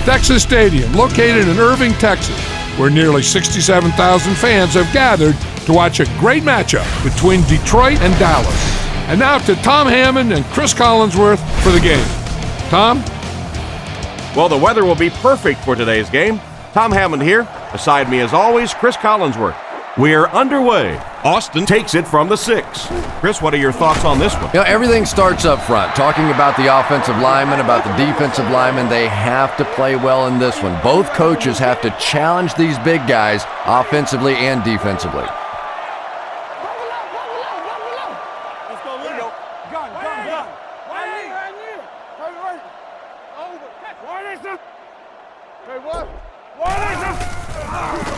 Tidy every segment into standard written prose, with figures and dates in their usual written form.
Texas Stadium, located in Irving, Texas, where nearly 67,000 fans have gathered to watch a great matchup between Detroit and Dallas. And now to Tom Hammond and Chris Collinsworth for the game. Tom? Well, the weather will be perfect for today's game. Tom Hammond here. Beside me, as always, Chris Collinsworth. We're underway. Austin takes it from the 6. Chris, what are your thoughts on this one? You know, everything starts up front. Talking about the offensive linemen, about the defensive linemen, they have to play well in this one. Both coaches have to challenge these big guys offensively and defensively.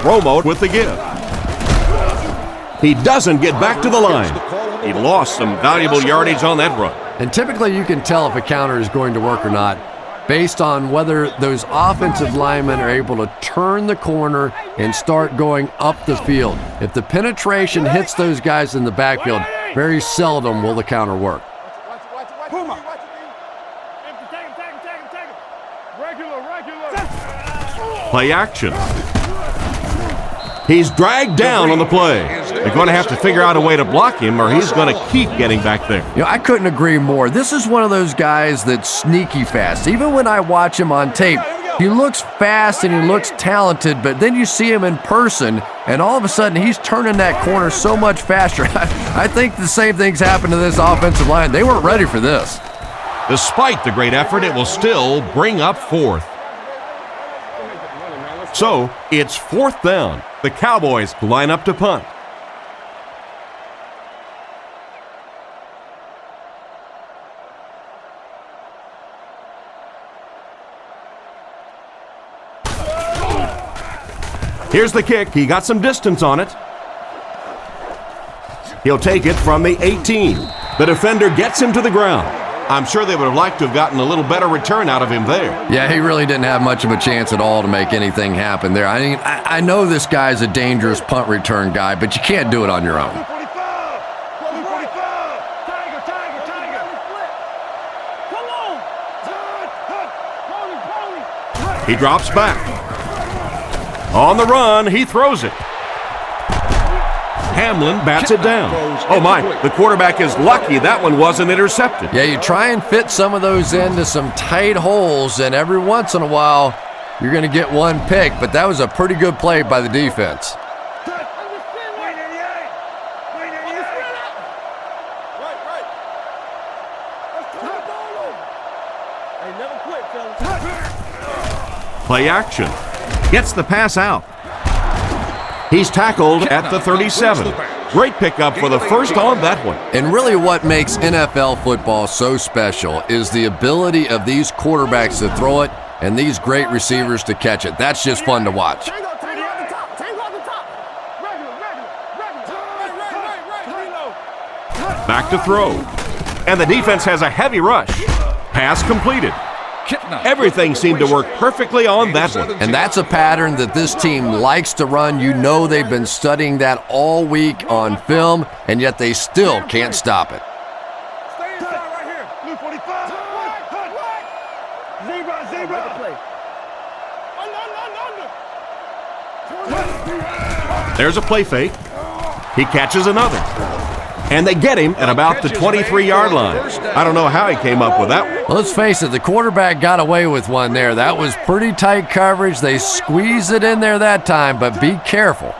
Romo with the give. He doesn't get back to the line. He lost some valuable yardage on that run. And typically you can tell if a counter is going to work or not based on whether those offensive linemen are able to turn the corner and start going up the field. If the penetration hits those guys in the backfield, very seldom will the counter work. Play action. He's dragged down on the play. They're going to have to figure out a way to block him or he's going to keep getting back there. You know, I couldn't agree more. This is one of those guys that's sneaky fast. Even when I watch him on tape, he looks fast and he looks talented, but then you see him in person and all of a sudden he's turning that corner so much faster. I think the same thing's happened to this offensive line. They weren't ready for this. Despite the great effort, it will still bring up 4th. So, it's 4th down. The Cowboys line up to punt. Here's the kick. He got some distance on it. He'll take it from the 18. The defender gets him to the ground. I'm sure they would have liked to have gotten a little better return out of him there. Yeah, he really didn't have much of a chance at all to make anything happen there. I mean, I know this guy's a dangerous punt return guy, but you can't do it on your own. He drops back. On the run, he throws it. Hamlin bats it down. Oh my, the quarterback is lucky that one wasn't intercepted. Yeah, you try and fit some of those into some tight holes, and every once in a while, you're going to get one pick, but that was a pretty good play by the defense. Play action. Gets the pass out. He's tackled at the 37. Great pickup for the first on that one. And really what makes NFL football so special is the ability of these quarterbacks to throw it and these great receivers to catch it. That's just fun to watch. Back to throw. And the defense has a heavy rush. Pass completed. Everything seemed to work perfectly on that one. And that's a pattern that this team likes to run. You know they've been studying that all week on film, and yet they still can't stop it. There's a play fake. He catches another. And they get him at about the 23-yard line. I don't know how he came up with that one. Well, let's face it, the quarterback got away with one there. That was pretty tight coverage. They squeezed it in there that time, but be careful.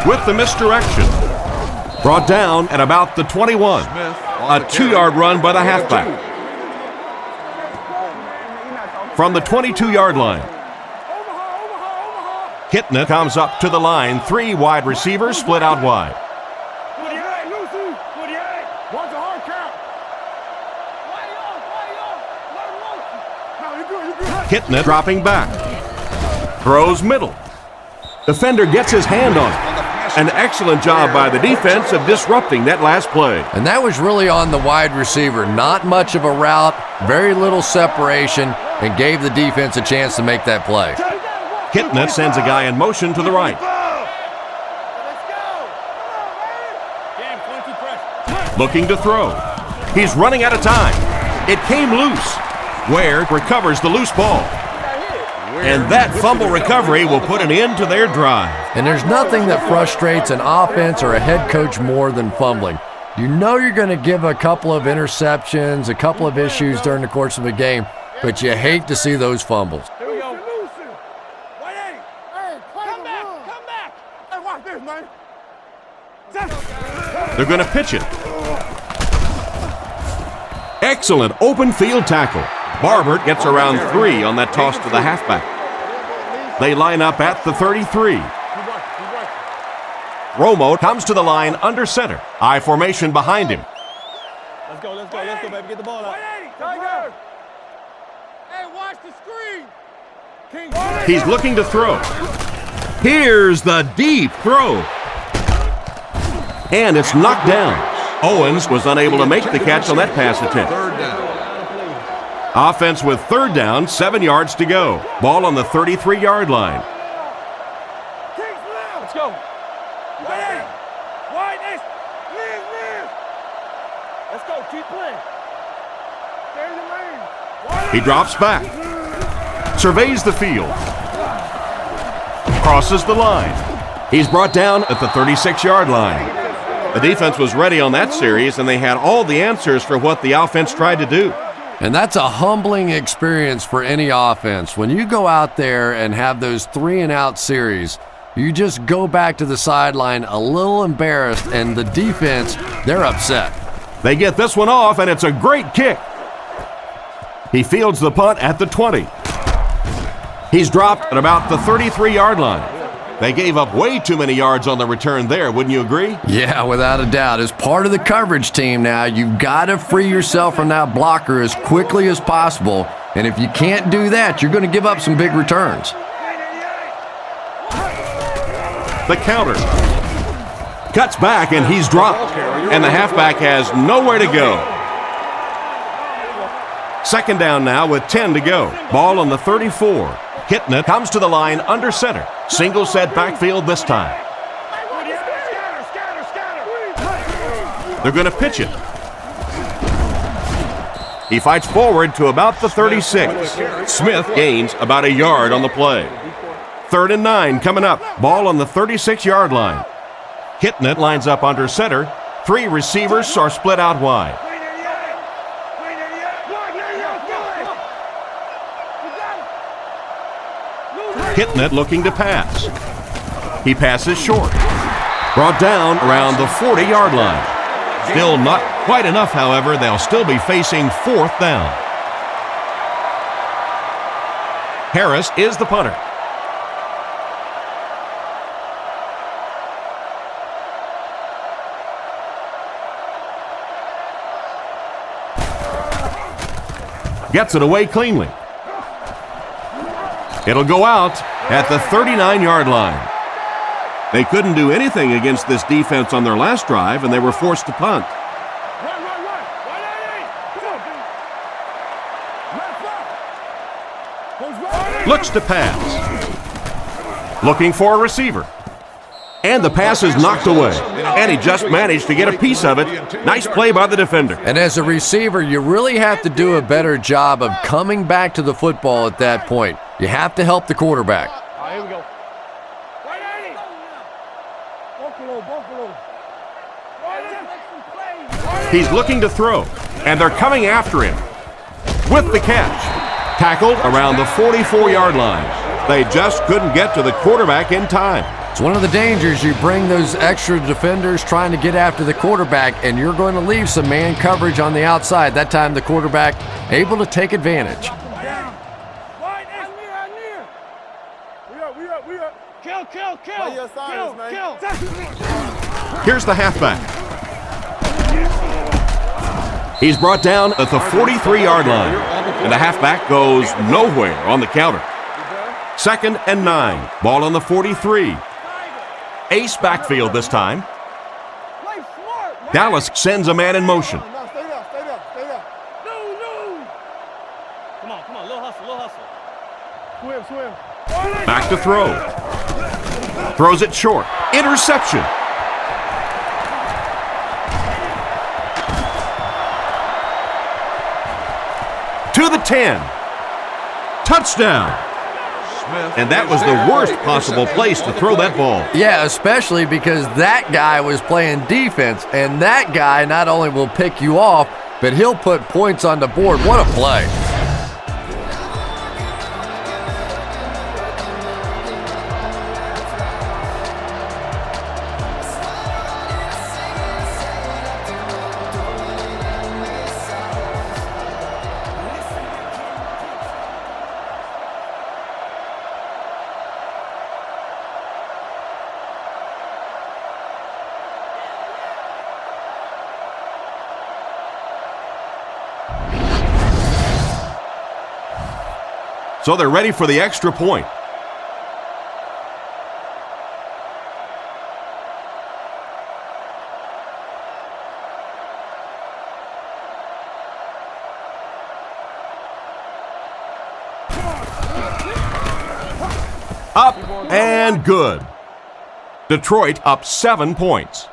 With the misdirection. Brought down at about the 21. A 2-yard run by the halfback. From the 22-yard line. Kitna comes up to the line. 3 wide receivers split out wide. Kitna dropping back. Throws middle. Defender gets his hand on it. An excellent job by the defense of disrupting that last play. And that was really on the wide receiver. Not much of a route, very little separation, and gave the defense a chance to make that play. Kitna sends a guy in motion to the right. Looking to throw. He's running out of time. It came loose. Ware recovers the loose ball. And that fumble recovery will put an end to their drive. And there's nothing that frustrates an offense or a head coach more than fumbling. You know you're going to give a couple of interceptions, a couple of issues during the course of a game, but you hate to see those fumbles. Here we go. Come back. Hey, watch this, man. They're going to pitch it. Excellent open field tackle. Barbert gets around 3 on that toss to the halfback. They line up at the 33. Romo comes to the line under center. I formation behind him. Let's go, baby. Get the ball out. Tiger. Hey, watch the screen. He's looking to throw. Here's the deep throw. And it's knocked down. Owens was unable to make the catch on that pass attempt. Offense with third down, 7 yards to go. Ball on the 33-yard line. Let's go. Let's go. Keep playing. Stay in the lane. He drops back. Surveys the field. Crosses the line. He's brought down at the 36-yard line. The defense was ready on that series, and they had all the answers for what the offense tried to do. And that's a humbling experience for any offense. When you go out there and have those 3-and-out series, you just go back to the sideline a little embarrassed, and the defense, they're upset. They get this one off, and it's a great kick. He fields the punt at the 20. He's dropped at about the 33-yard line. They gave up way too many yards on the return there, wouldn't you agree? Yeah, without a doubt. As part of the coverage team now, you've got to free yourself from that blocker as quickly as possible. And if you can't do that, you're going to give up some big returns. The counter. Cuts back, and he's dropped. And the halfback has nowhere to go. Second down now with 10 to go. Ball on the 34. Hitting it, comes to the line under center. Single set backfield this time. They're going to pitch it. He fights forward to about the 36. Smith gains about a yard on the play. 3rd and 9 coming up. Ball on the 36-yard line. Hitting it, lines up under center. 3 receivers are split out wide. Hitting it, looking to pass. He passes short. Brought down around the 40-yard line. Still not quite enough, however. They'll still be facing 4th down. Harris is the punter. Gets it away cleanly. It'll go out at the 39-yard line. They couldn't do anything against this defense on their last drive, and they were forced to punt. Looks to pass. Looking for a receiver. And the pass is knocked away. And he just managed to get a piece of it. Nice play by the defender. And as a receiver, you really have to do a better job of coming back to the football at that point. You have to help the quarterback. Here we go. He's looking to throw, and they're coming after him. With the catch. Tackled around the 44-yard line. They just couldn't get to the quarterback in time. It's one of the dangers. You bring those extra defenders trying to get after the quarterback, and you're going to leave some man coverage on the outside. That time the quarterback able to take advantage. Here's the halfback. He's brought down at the 43-yard line, and the halfback goes nowhere on the counter. 2nd and 9. Ball on the 43. Ace backfield this time. Dallas sends a man in motion. Stay there. Come on, little hustle. Swim. Back to throw. Throws it short. Interception. to the 10. Touchdown. And that was the worst possible place to throw that ball. Yeah, especially because that guy was playing defense, and that guy not only will pick you off, but he'll put points on the board. What a play. So they're ready for the extra point. Up and good. Detroit up 7 points.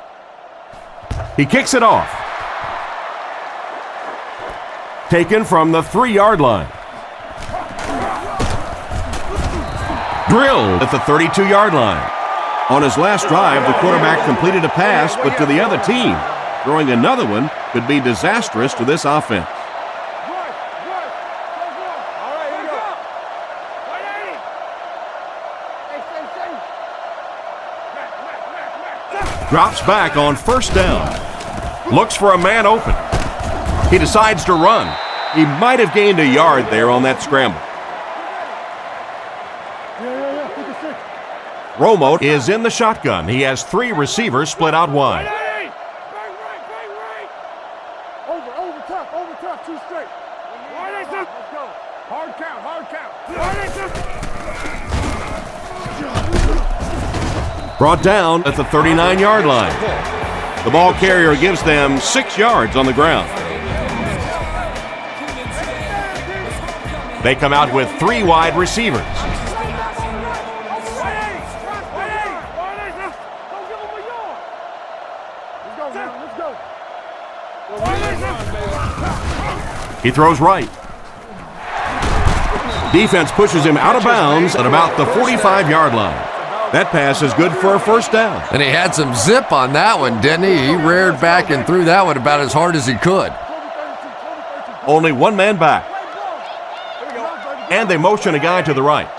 He kicks it off. Taken from the 3-yard line. Drilled at the 32-yard line. On his last drive, the quarterback completed a pass, but to the other team. Throwing another one could be disastrous to this offense. Drops back on first down. Looks for a man open. He decides to run. He might have gained a yard there on that scramble. Romo is in the shotgun. He has 3 receivers split out wide. Over top, 2 straight. Let's go. Hard count. Brought down at the 39-yard line. The ball carrier gives them 6 yards on the ground. They come out with 3 wide receivers. He throws right. Defense pushes him out of bounds at about the 45-yard line. That pass is good for a first down. And he had some zip on that one, didn't he? He reared back and threw that one about as hard as he could. Only 1 man back. And they motion a guy to the right.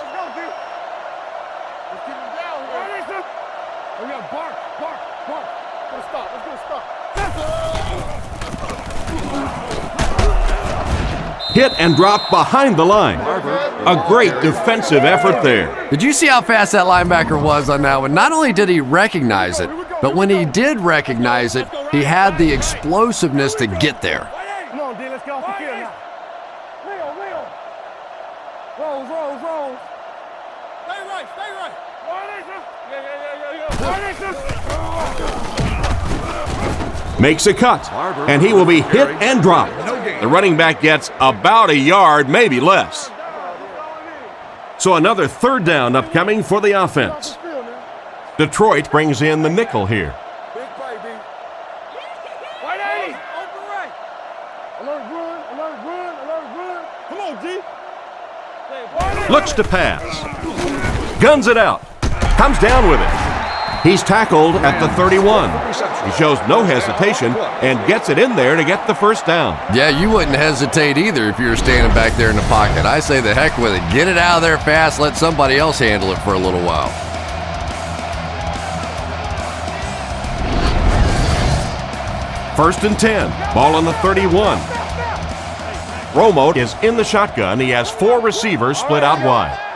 Hit and drop behind the line. A great defensive effort there. Did you see how fast that linebacker was on that one? Not only did he recognize it, but when he did recognize it, he had the explosiveness to get there. Come on, D, let's get off the field now. Leo. Rolls. Stay right. Yeah. Makes a cut, and he will be hit and dropped. The running back gets about a yard, maybe less. So another third down upcoming for the offense. Detroit brings in the nickel here. Big play, B. 180. Open right. Alert, run. Come on, G. Looks to pass. Guns it out. Comes down with it. He's tackled at the 31. He shows no hesitation and gets it in there to get the first down. Yeah, you wouldn't hesitate either if you were standing back there in the pocket. I say the heck with it. Get it out of there fast. Let somebody else handle it for a little while. First and 10. Ball on the 31. Romo is in the shotgun. He has 4 receivers split out wide.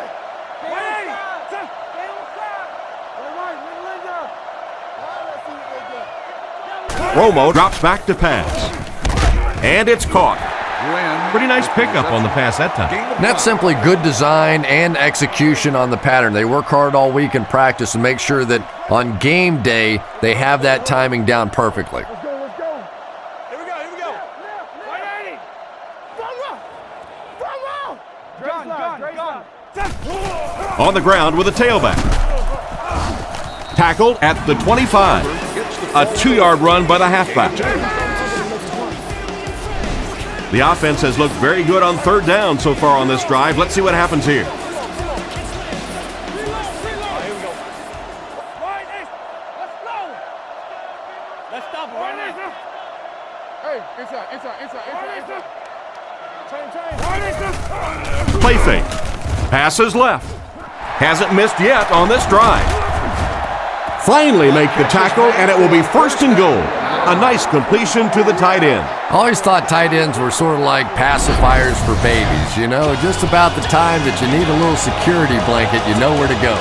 Romo drops back to pass. And it's caught. Pretty nice pickup on the pass that time. And that's simply good design and execution on the pattern. They work hard all week in practice and make sure that on game day they have that timing down perfectly. Let's go. Here we go. 180. Gun. On the ground with a tailback. Tackled at the 25. A 2-yard run by the halfback. The offense has looked very good on third down so far on this drive. Let's see what happens here. Let's stop it right now. Hey, inside. Change. Play fake. Passes left. Hasn't missed yet on this drive. Finally make the tackle, and it will be first and goal. A nice completion to the tight end. I always thought tight ends were sort of like pacifiers for babies, you know? Just about the time that you need a little security blanket, you know where to go.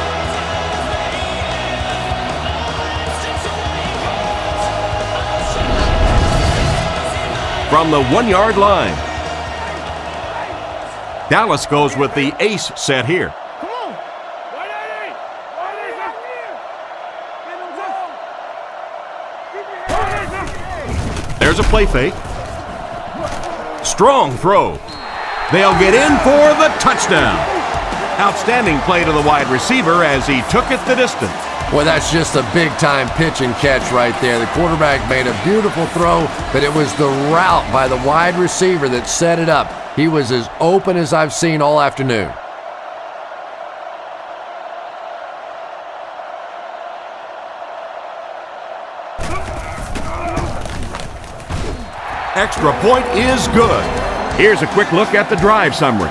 From the 1-yard line. Dallas goes with the ace set here. There's a play fake. Strong throw. They'll get in for the touchdown. Outstanding play to the wide receiver as he took it the distance. Well, that's just a big-time pitch and catch right there. The quarterback made a beautiful throw, but it was the route by the wide receiver that set it up. He was as open as I've seen all afternoon. Extra point is good. Here's a quick look at the drive summary.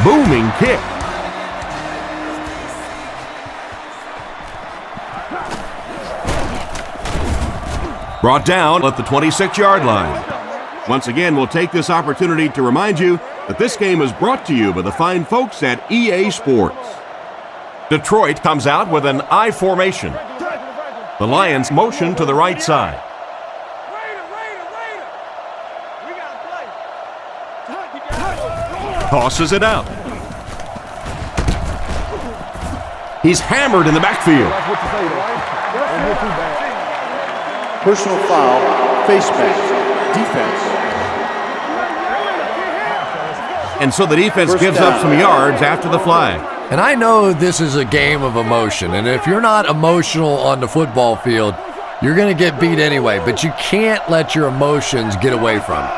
Booming kick. Brought down at the 26-yard line. Once again, we'll take this opportunity to remind you that this game is brought to you by the fine folks at EA Sports. Detroit comes out with an I formation. The Lions motion to the right side. Tosses it out. He's hammered in the backfield. Personal foul, face mask, defense. And so the defense gives up some yards after the flag. And I know this is a game of emotion, and if you're not emotional on the football field, you're going to get beat anyway, but you can't let your emotions get away from you.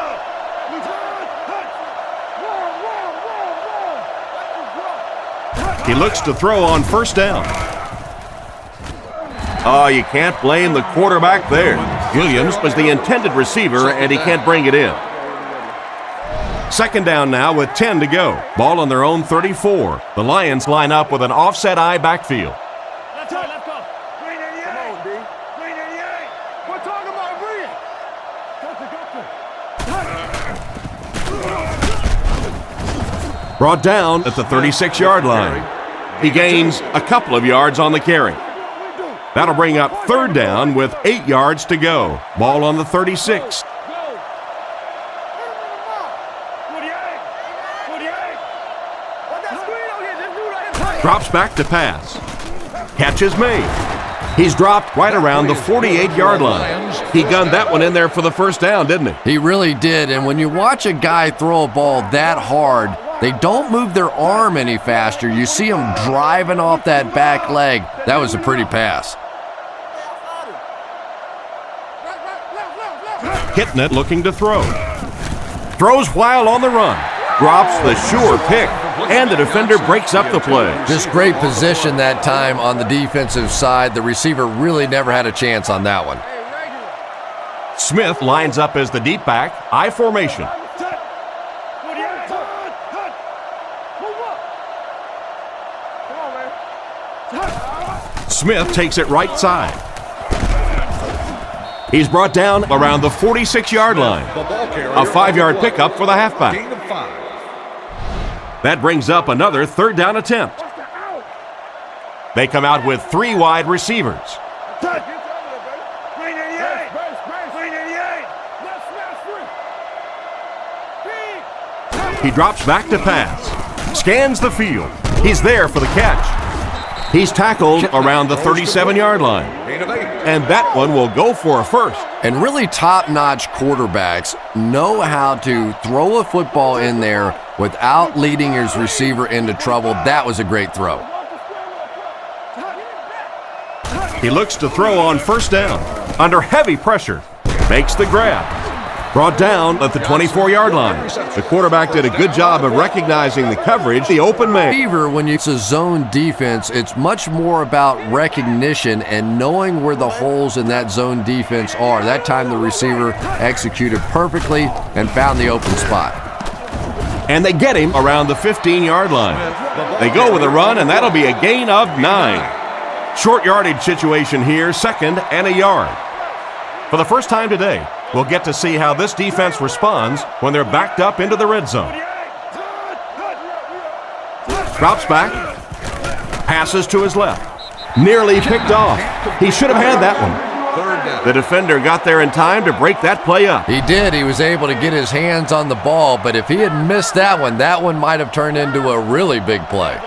He looks to throw on first down. Oh, you can't blame the quarterback there. Williams was the intended receiver, and he can't bring it in. Second down now with 10 to go. Ball on their own 34. The Lions line up with an offset I backfield. Let's go. Green 88. Come on, D. Green 88. We're talking about green. Brought down at the 36-yard line. He gains a couple of yards on the carry. That'll bring up third down with 8 yards to go. Ball on the 36. Drops back to pass. Catch is made. He's dropped right around the 48-yard line. He gunned that one in there for the first down, didn't he? He really did, and when you watch a guy throw a ball that hard, they don't move their arm any faster. You see him driving off that back leg. That was a pretty pass. Hitting it, looking to throw. Throws while on the run. Drops the sure pick. And the defender breaks up the play. Just great position that time on the defensive side. The receiver really never had a chance on that one. Smith lines up as the deep back, I formation. Smith takes it right side. He's brought down around the 46-yard line. A 5-yard pickup for the halfback. That brings up another third down attempt. They come out with 3 wide receivers. He drops back to pass. Scans the field. He's there for the catch. He's tackled around the 37-yard line. And that one will go for a first. And really top-notch quarterbacks know how to throw a football in there without leading his receiver into trouble. That was a great throw. He looks to throw on first down. Under heavy pressure. Makes the grab. Brought down at the 24-yard line. The quarterback did a good job of recognizing the coverage, the open man. When it's a zone defense, it's much more about recognition and knowing where the holes in that zone defense are. That time the receiver executed perfectly and found the open spot. And they get him around the 15-yard line. They go with a run, and that'll be a gain of 9. Short yardage situation here, 2nd and a yard. For the first time today, we'll get to see how this defense responds when they're backed up into the red zone. Drops back. Passes to his left. Nearly picked off. He should have had that one. The defender got there in time to break that play up. He did. He was able to get his hands on the ball, but if he had missed that one might have turned into a really big play.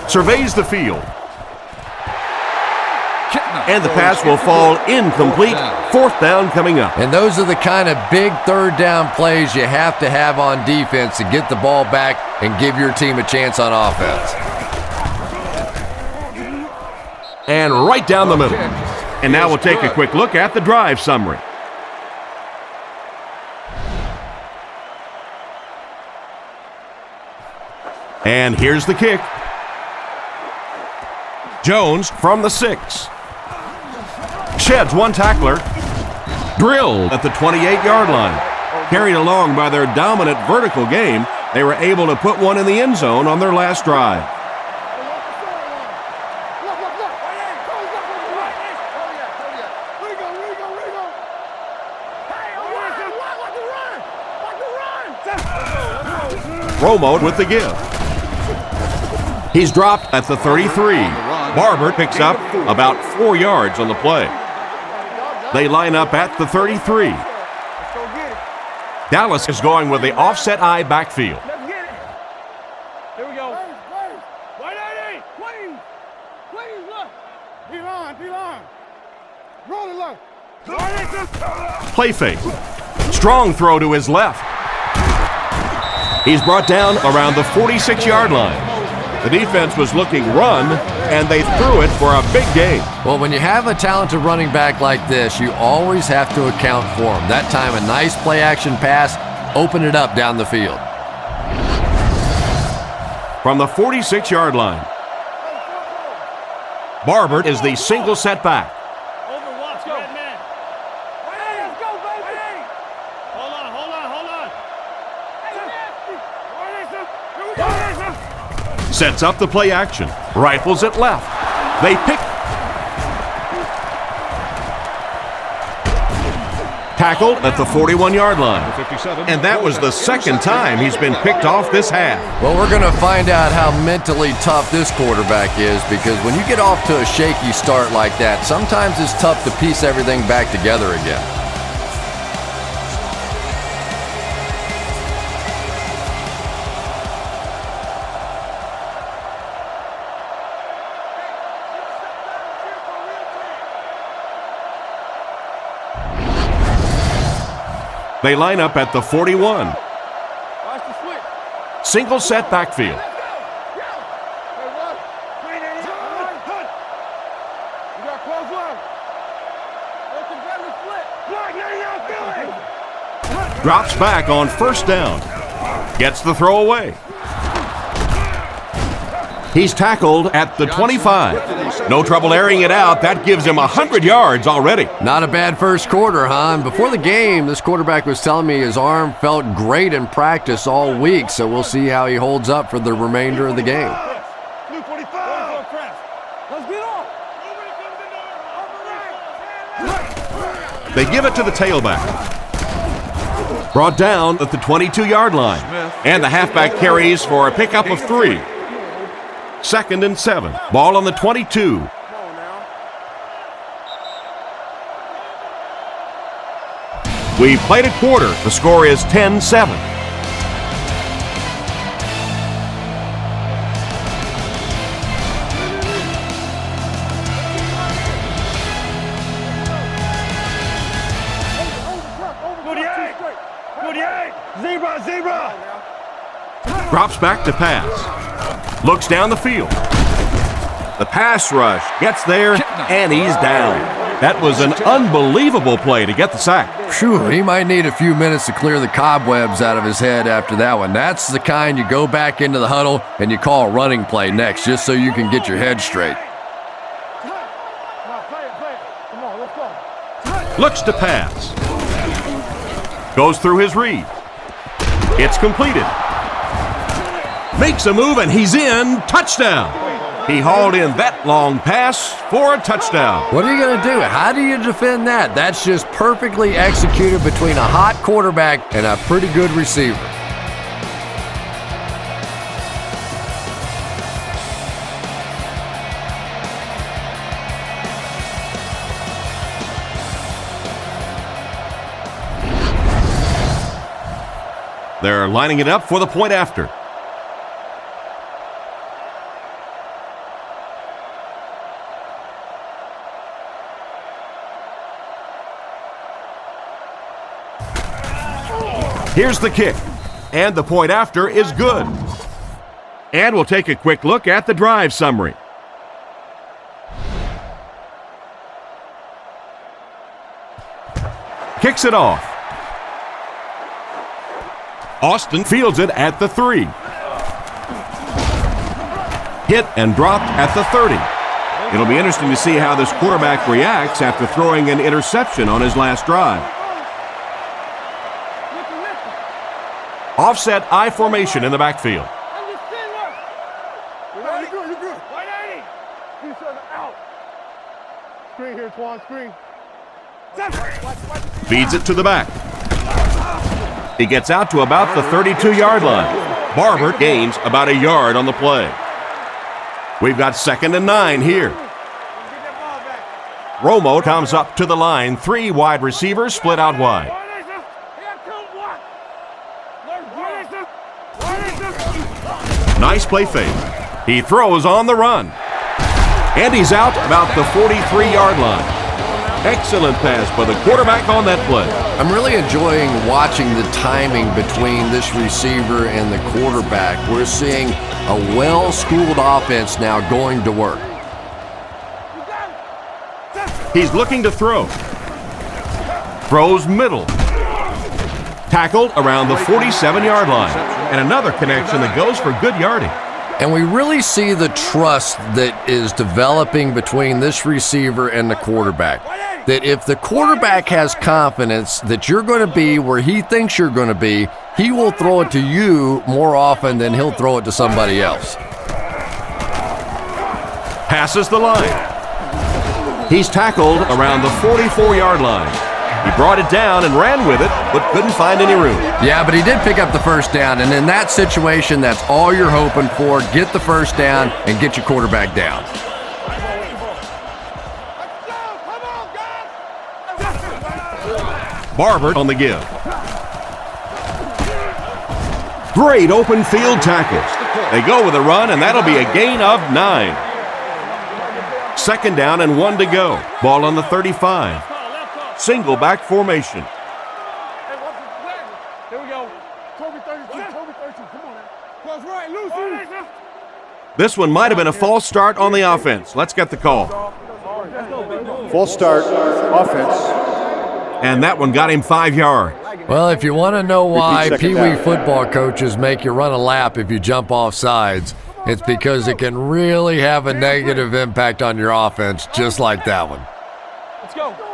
Surveys the field. And the pass will fall incomplete. 4th down coming up. And those are the kind of big 3rd down plays you have to have on defense to get the ball back and give your team a chance on offense. And right down the middle. And now we'll take a quick look at the drive summary. And here's the kick. Jones from the 6. Sheds one tackler. Drilled at the 28-yard line. Carried along by their dominant vertical game, they were able to put one in the end zone on their last drive. Romo with the give. He's dropped at the 33. Barber picks up about 4 yards on the play. They line up at the 33. Dallas is going with the offset eye backfield. Let's get it. Here we go. Wait, please. Please, look. P-line. Roll it low. Play fake. Strong throw to his left. He's brought down around the 46-yard line. The defense was looking run, and they threw it for a big gain. Well, when you have a talented running back like this, you always have to account for him. That time, a nice play-action pass, open it up down the field. From the 46-yard line, Barber is the single setback. Overwatch, red man. Hey, let's go, baby. Hold on. Sets up the play action. Rifles it left. They pick. Tackled at the 41-yard line. And that was the second time he's been picked off this half. Well, we're going to find out how mentally tough this quarterback is, because when you get off to a shaky start like that, sometimes it's tough to piece everything back together again. They line up at the 41. Watch the switch. Single set backfield. Hey, what? You got close one. Go to split. Drops back on first down. Gets the throw away. He's tackled at the 25. No trouble airing it out. That gives him 100 yards already. Not a bad first quarter, huh? And before the game, this quarterback was telling me his arm felt great in practice all week, so we'll see how he holds up for the remainder of the game. Let's get off. They give it to the tailback. Brought down at the 22-yard line. And the halfback carries for a pickup of 3. 2nd and 7. Ball on the 22. We've played a quarter. The score is 10-7. Good. Zebra, zebra. Drops back to pass. Looks down the field. The pass rush gets there, and he's down. That was an unbelievable play to get the sack. Phew, he might need a few minutes to clear the cobwebs out of his head after that one. That's the kind you go back into the huddle and you call a running play next, just so you can get your head straight. Come on, let's go. Looks to pass. Goes through his read. It's completed. Makes a move, and he's in. Touchdown. He hauled in that long pass for a touchdown. What are you going to do? How do you defend that? That's just perfectly executed between a hot quarterback and a pretty good receiver. They're lining it up for the point after. Here's the kick, and the point after is good. And we'll take a quick look at the drive summary. Kicks it off. Austin fields it at the 3. Hit and dropped at the 30. It'll be interesting to see how this quarterback reacts after throwing an interception on his last drive. Offset I formation in the backfield. You're good, you're good. 180. He's out. Screen here, Twan, screen. Feeds it to the back. He gets out to about the 32-yard line. Barber gains about a yard on the play. We've got 2nd and 9 here. Romo comes up to the line. 3 wide receivers split out wide. Nice play fake. He throws on the run. And he's out about the 43-yard line. Excellent pass by the quarterback on that play. I'm really enjoying watching the timing between this receiver and the quarterback. We're seeing a well-schooled offense now going to work. He's looking to throw. Throws middle. Tackled around the 47-yard line. And another connection that goes for good yardage. And we really see the trust that is developing between this receiver and the quarterback. That if the quarterback has confidence that you're going to be where he thinks you're going to be, he will throw it to you more often than he'll throw it to somebody else. Passes the line. He's tackled around the 44-yard line. He brought it down and ran with it, but couldn't find any room. Yeah, but he did pick up the first down, and in that situation, that's all you're hoping for. Get the first down and get your quarterback down. Barber on the give. Great open field tackles. They go with a run, and that'll be a gain of 9. 2nd down and 1 to go. Ball on the 35. Single back formation. Here we go. Kobe 32, Kobe 32. Come on now. Cross right, Lucy. This one might have been a false start on the offense. Let's get the call. False start, offense. And that one got him 5 yards. Well, if you want to know why Repeat second Pee-wee down. football coaches make you run a lap if you jump off sides, it's because it can really have a negative impact on your offense, just like that one. Let's go. 180.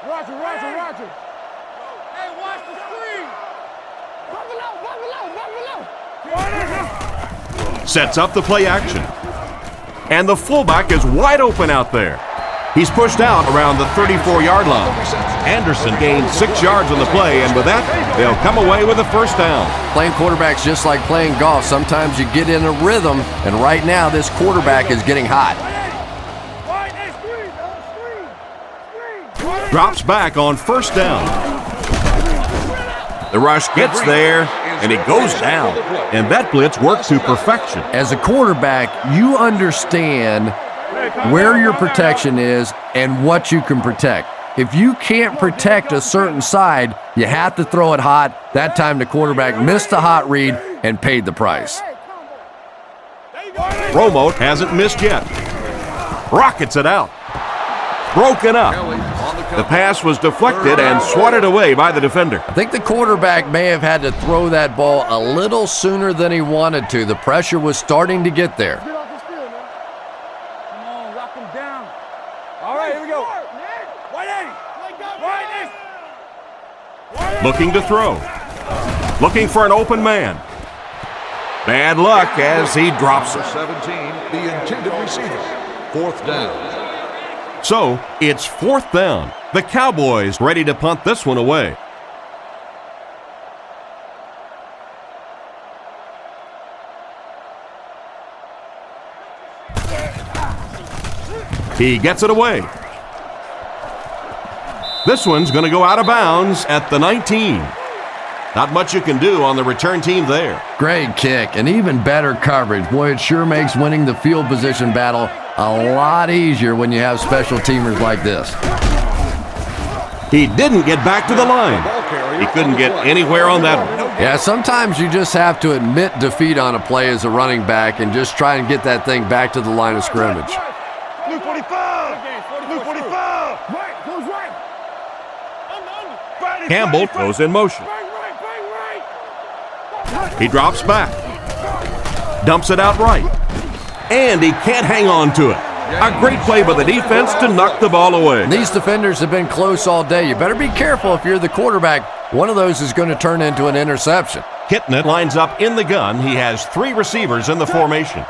Roger, Roger, Roger. Hey, watch the screen. Bubble out. Sets up the play action. And the fullback is wide open out there. He's pushed out around the 34-yard line. Anderson gained 6 yards on the play, and with that, they'll come away with a first down. Playing quarterback's just like playing golf. Sometimes you get in a rhythm, and right now this quarterback is getting hot. Drops back on first down. The rush gets there, and it goes down. And that blitz worked to perfection. As a quarterback, you understand where your protection is and what you can protect. if you can't protect a certain side, you have to throw it hot. That time the quarterback missed the hot read and paid the price. Romo hasn't missed yet. Rockets it out. Broken up. The pass was deflected and swatted away by the defender. I think the quarterback may have had to throw that ball a little sooner than he wanted to. The pressure was starting to get there. Come on, lock him down. All right, here we go. 180. Looking to throw. Looking for an open man. Bad luck as he drops it. 17, the intended receiver. 4th down. So, it's 4th down. The Cowboys ready to punt this one away. He gets it away. This one's going to go out of bounds at the 19. Not much you can do on the return team there. Great kick and even better coverage. Boy, it sure makes winning the field position battle a lot easier when you have special teamers like this. He didn't get back to the line. He couldn't get anywhere on that one. Yeah, sometimes you just have to admit defeat on a play as a running back and just try and get that thing back to the line of scrimmage. Luke 45. Luke 45. Right, goes right. Campbell goes in motion. He drops back. Dumps it out right. And he can't hang on to it. A great play by the defense to knock the ball away. These defenders have been close all day. You better be careful if you're the quarterback. One of those is going to turn into an interception. Kitnet lines up in the gun. He has 3 receivers in the formation.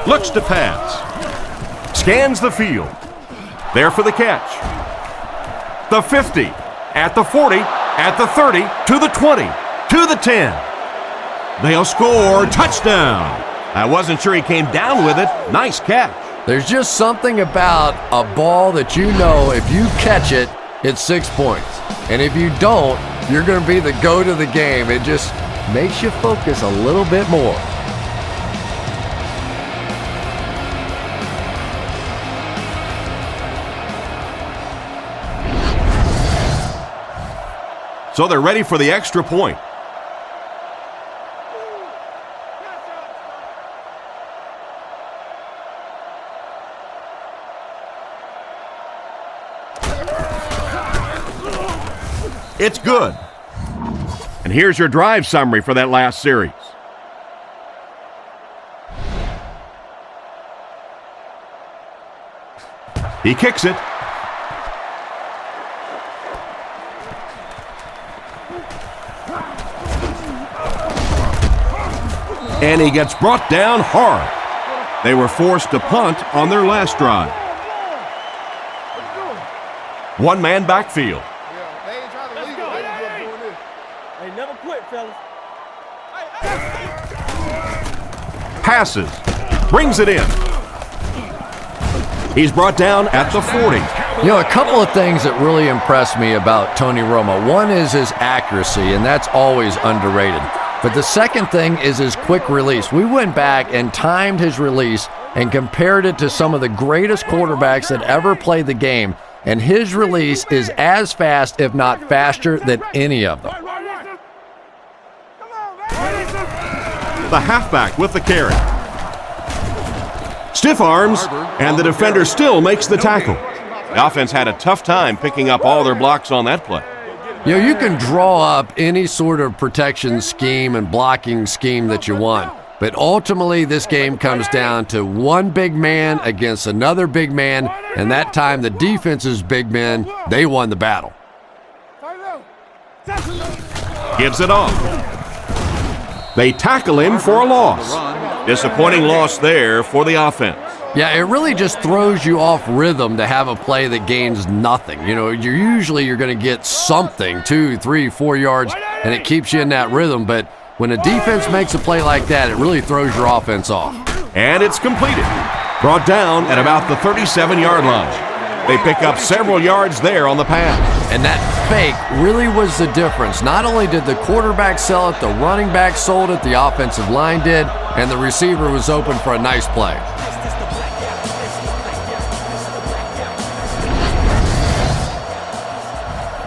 Looks to pass. Scans the field. There for the catch. The 50, at the 40, at the 30, to the 20, to the 10. They'll score. Touchdown. I wasn't sure he came down with it. Nice catch. There's just something about a ball that you know if you catch it, it's 6 points. And if you don't, you're going to be the goat of the game. It just makes you focus a little bit more. So they're ready for the extra point. It's good. And here's your drive summary for that last series. He kicks it. And he gets brought down hard. They were forced to punt on their last drive. One-man backfield. Hey, never quit, fellas. Passes. Brings it in. He's brought down at the 40. You know, a couple of things that really impressed me about Tony Romo. One is his accuracy, and that's always underrated. But the second thing is his quick release. We went back and timed his release and compared it to some of the greatest quarterbacks that ever played the game, and his release is as fast, if not faster, than any of them. The halfback with the carry. Stiff arms, and the defender still makes the tackle. The offense had a tough time picking up all their blocks on that play. You know, you can draw up any sort of protection scheme and blocking scheme that you want, but ultimately this game comes down to one big man against another big man, and that time the defense's big men, they won the battle. Gives it off. They tackle him for a loss. Disappointing loss there for the offense. Yeah, it really just throws you off rhythm to have a play that gains nothing. You know, you're going to get something, 2, 3, 4 yards, and it keeps you in that rhythm. But when a defense makes a play like that, it really throws your offense off. And it's completed. Brought down at about the 37-yard line. They pick up several yards there on the pass. And that fake really was the difference. Not only did the quarterback sell it, the running back sold it, the offensive line did, and the receiver was open for a nice play.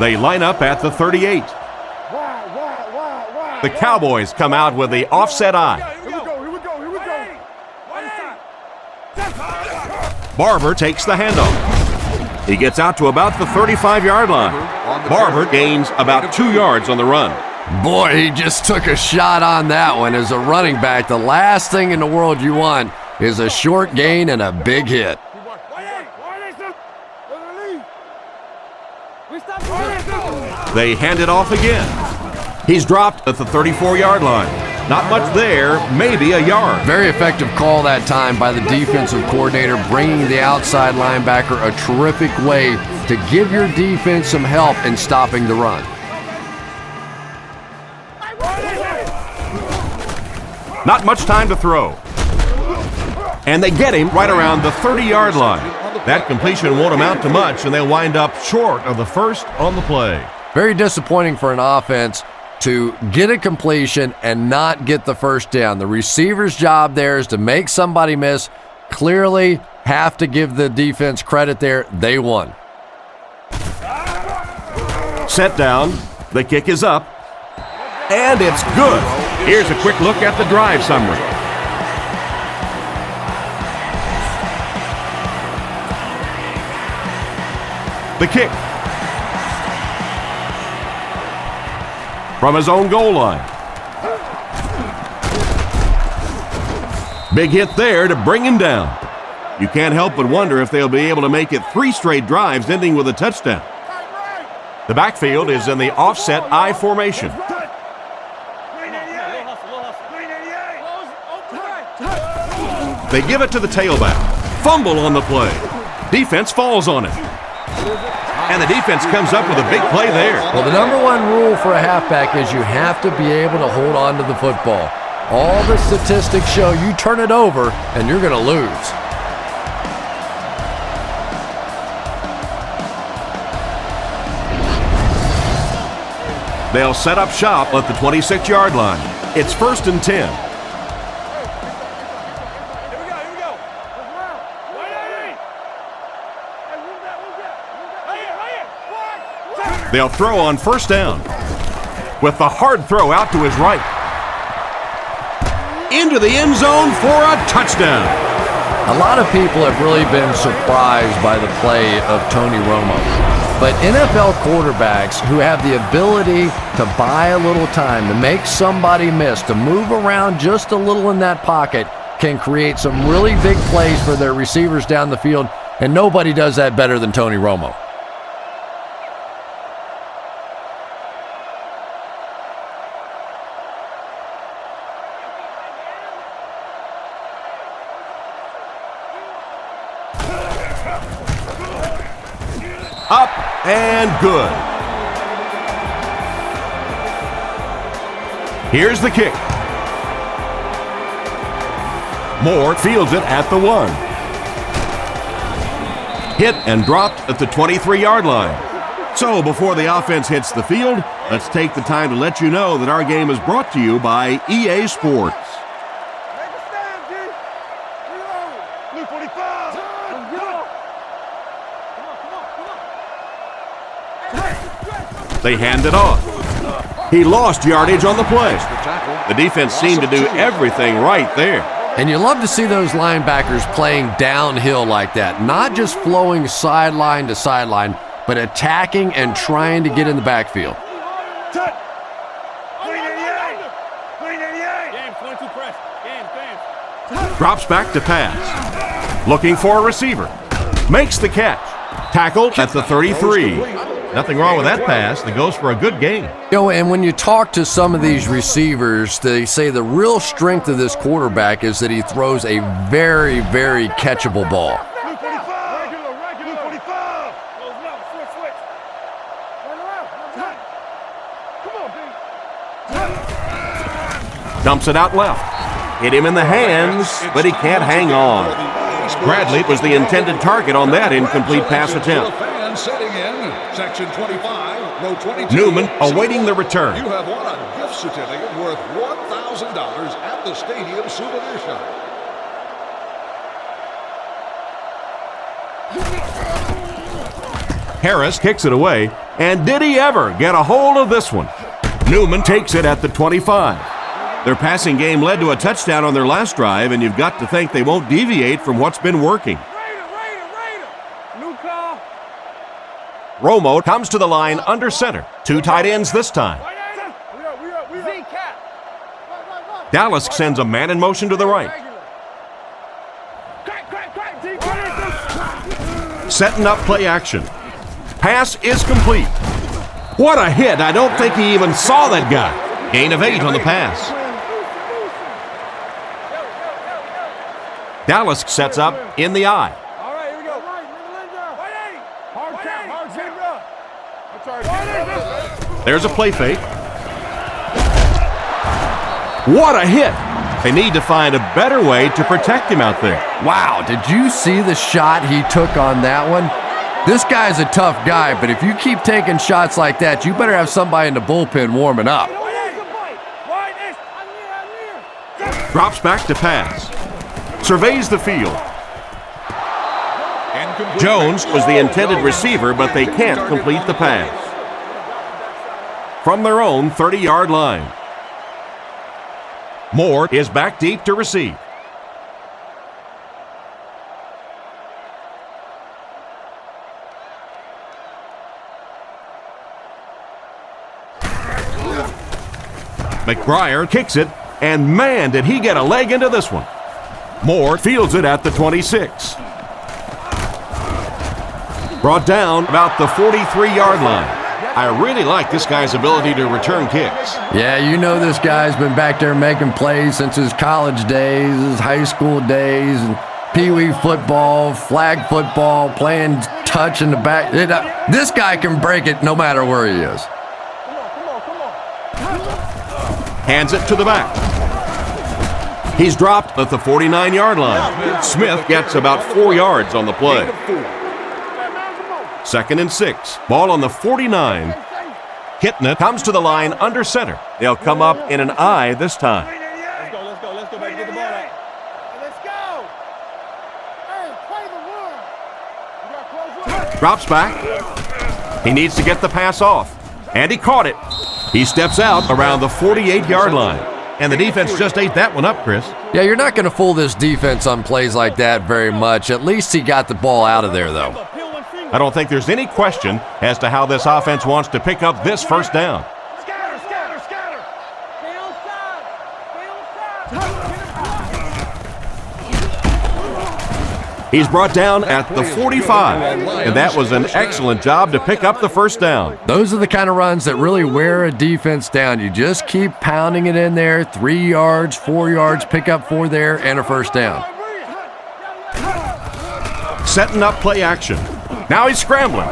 They line up at the 38. The Cowboys come out with the offset eye. Barber takes the handoff. He gets out to about the 35-yard line. Barber gains about 2 yards on the run. Boy, he just took a shot on that one. As a running back, the last thing in the world you want is a short gain and a big hit. They hand it off again. He's dropped at the 34-yard line. Not much there, maybe a yard. Very effective call that time by the defensive coordinator, bringing the outside linebacker, a terrific way to give your defense some help in stopping the run. Not much time to throw. And they get him right around the 30-yard line. That completion won't amount to much, and they'll wind up short of the first on the play. Very disappointing for an offense to get a completion and not get the first down. The receiver's job there is to make somebody miss. Clearly have to give the defense credit there. They won. Set down. The kick is up. And it's good. Here's a quick look at the drive summary. The kick. From his own goal line. Big hit there to bring him down. You can't help but wonder if they'll be able to make it 3 straight drives ending with a touchdown. The backfield is in the offset I formation. They give it to the tailback. Fumble on the play. Defense falls on it. And the defense comes up with a big play there. Well, the number one rule for a halfback is you have to be able to hold on to the football. All the statistics show you turn it over and you're going to lose. They'll set up shop at the 26-yard line. It's 1st and 10. They'll throw on 1st down with the hard throw out to his right. Into the end zone for a touchdown. A lot of people have really been surprised by the play of Tony Romo. But NFL quarterbacks who have the ability to buy a little time, to make somebody miss, to move around just a little in that pocket, can create some really big plays for their receivers down the field, and nobody does that better than Tony Romo. Up and good. Here's the kick. Moore fields it at the 1. Hit and dropped at the 23-yard line. So before the offense hits the field, let's take the time to let you know that our game is brought to you by EA Sports. They hand it off. He lost yardage on the play. The defense seemed to do everything right there. And you love to see those linebackers playing downhill like that, not just flowing sideline to sideline, but attacking and trying to get in the backfield. Drops back to pass. Looking for a receiver. Makes the catch. Tackled at the 33. Nothing wrong with that pass. That goes for a good gain. You know, and when you talk to some of these receivers, they say the real strength of this quarterback is that he throws a very, very catchable ball. Dumps it out left. Hit him in the hands, but he can't hang on. Bradley was the intended target on that incomplete pass attempt. Section 25, row 22. Newman awaiting the return. You have won a gift certificate worth $1,000 at the Stadium Souvenir Shop. Harris kicks it away. And did he ever get a hold of this one? Newman takes it at the 25. Their passing game led to a touchdown on their last drive, and you've got to think they won't deviate from what's been working. New call. Romo comes to the line under center. 2 tight ends this time. Dallas sends a man in motion to the right. Setting up play action. Pass is complete. What a hit. I don't think he even saw that guy. Gain of 8 on the pass. Dallas sets up in the eye. All right, here we go. There's a play fake. What a hit. They need to find a better way to protect him out there. Wow, did you see the shot he took on that one? This guy's a tough guy, but if you keep taking shots like that, you better have somebody in the bullpen warming up. Drops back to pass. Surveys the field. Jones was the intended receiver, but they can't complete the pass. From their own 30-yard line. Moore is back deep to receive. McBriar kicks it, and man, did he get a leg into this one. Moore fields it at the 26. Brought down about the 43-yard line. I really like this guy's ability to return kicks. Yeah, you know this guy's been back there making plays since his college days, his high school days, and pee-wee football, flag football, playing touch in the back. This guy can break it no matter where he is. Hands it to the back. He's dropped at the 49-yard line. Smith gets about 4 yards on the play. 2nd and 6. Ball on the 49. Kitna comes to the line under center. They'll come up in an I this time. Let's go, baby. Get the ball out. Let's go. Hey, play the run. Drops back. He needs to get the pass off. And he caught it. He steps out around the 48-yard line. And the defense just ate that one up, Chris. Yeah, you're not going to fool this defense on plays like that very much. At least he got the ball out of there, though. I don't think there's any question as to how this offense wants to pick up this first down. Scatter. Stay on side. He's brought down at the 45, and that was an excellent job to pick up the first down. Those are the kind of runs that really wear a defense down. You just keep pounding it in there, 3 yards, 4 yards, pick up 4 there, and a first down. Setting up play action. Now he's scrambling.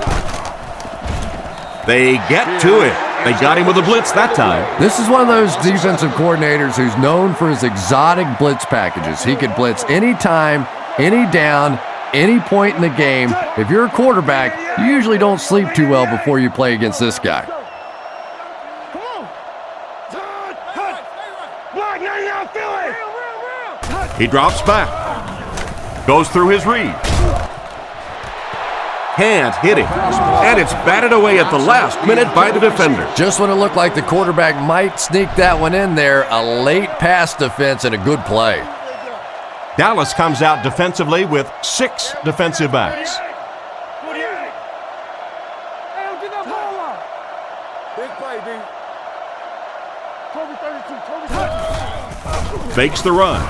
They get to it. They got him with a blitz that time. This is one of those defensive coordinators who's known for his exotic blitz packages. He could blitz any time, any down, any point in the game. If you're a quarterback, you usually don't sleep too well before you play against this guy. He drops back. Goes through his read. Can't hit him. And it's batted away at the last minute by the defender. Just when it looked like the quarterback might sneak that one in there, a late pass defense and a good play. Dallas comes out defensively with 6 defensive backs. Big play, D. Kobe 32. Fakes the run.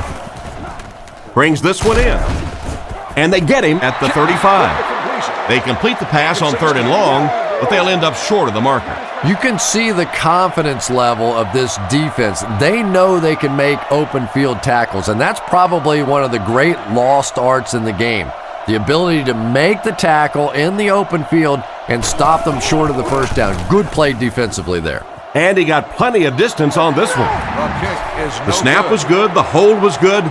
Brings this one in. And they get him at the 35. They complete the pass on 3rd and long, but they'll end up short of the marker. You can see the confidence level of this defense. They know they can make open field tackles, and that's probably one of the great lost arts in the game. The ability to make the tackle in the open field and stop them short of the first down. Good play defensively there. And he got plenty of distance on this one. The snap was good, the hold was good,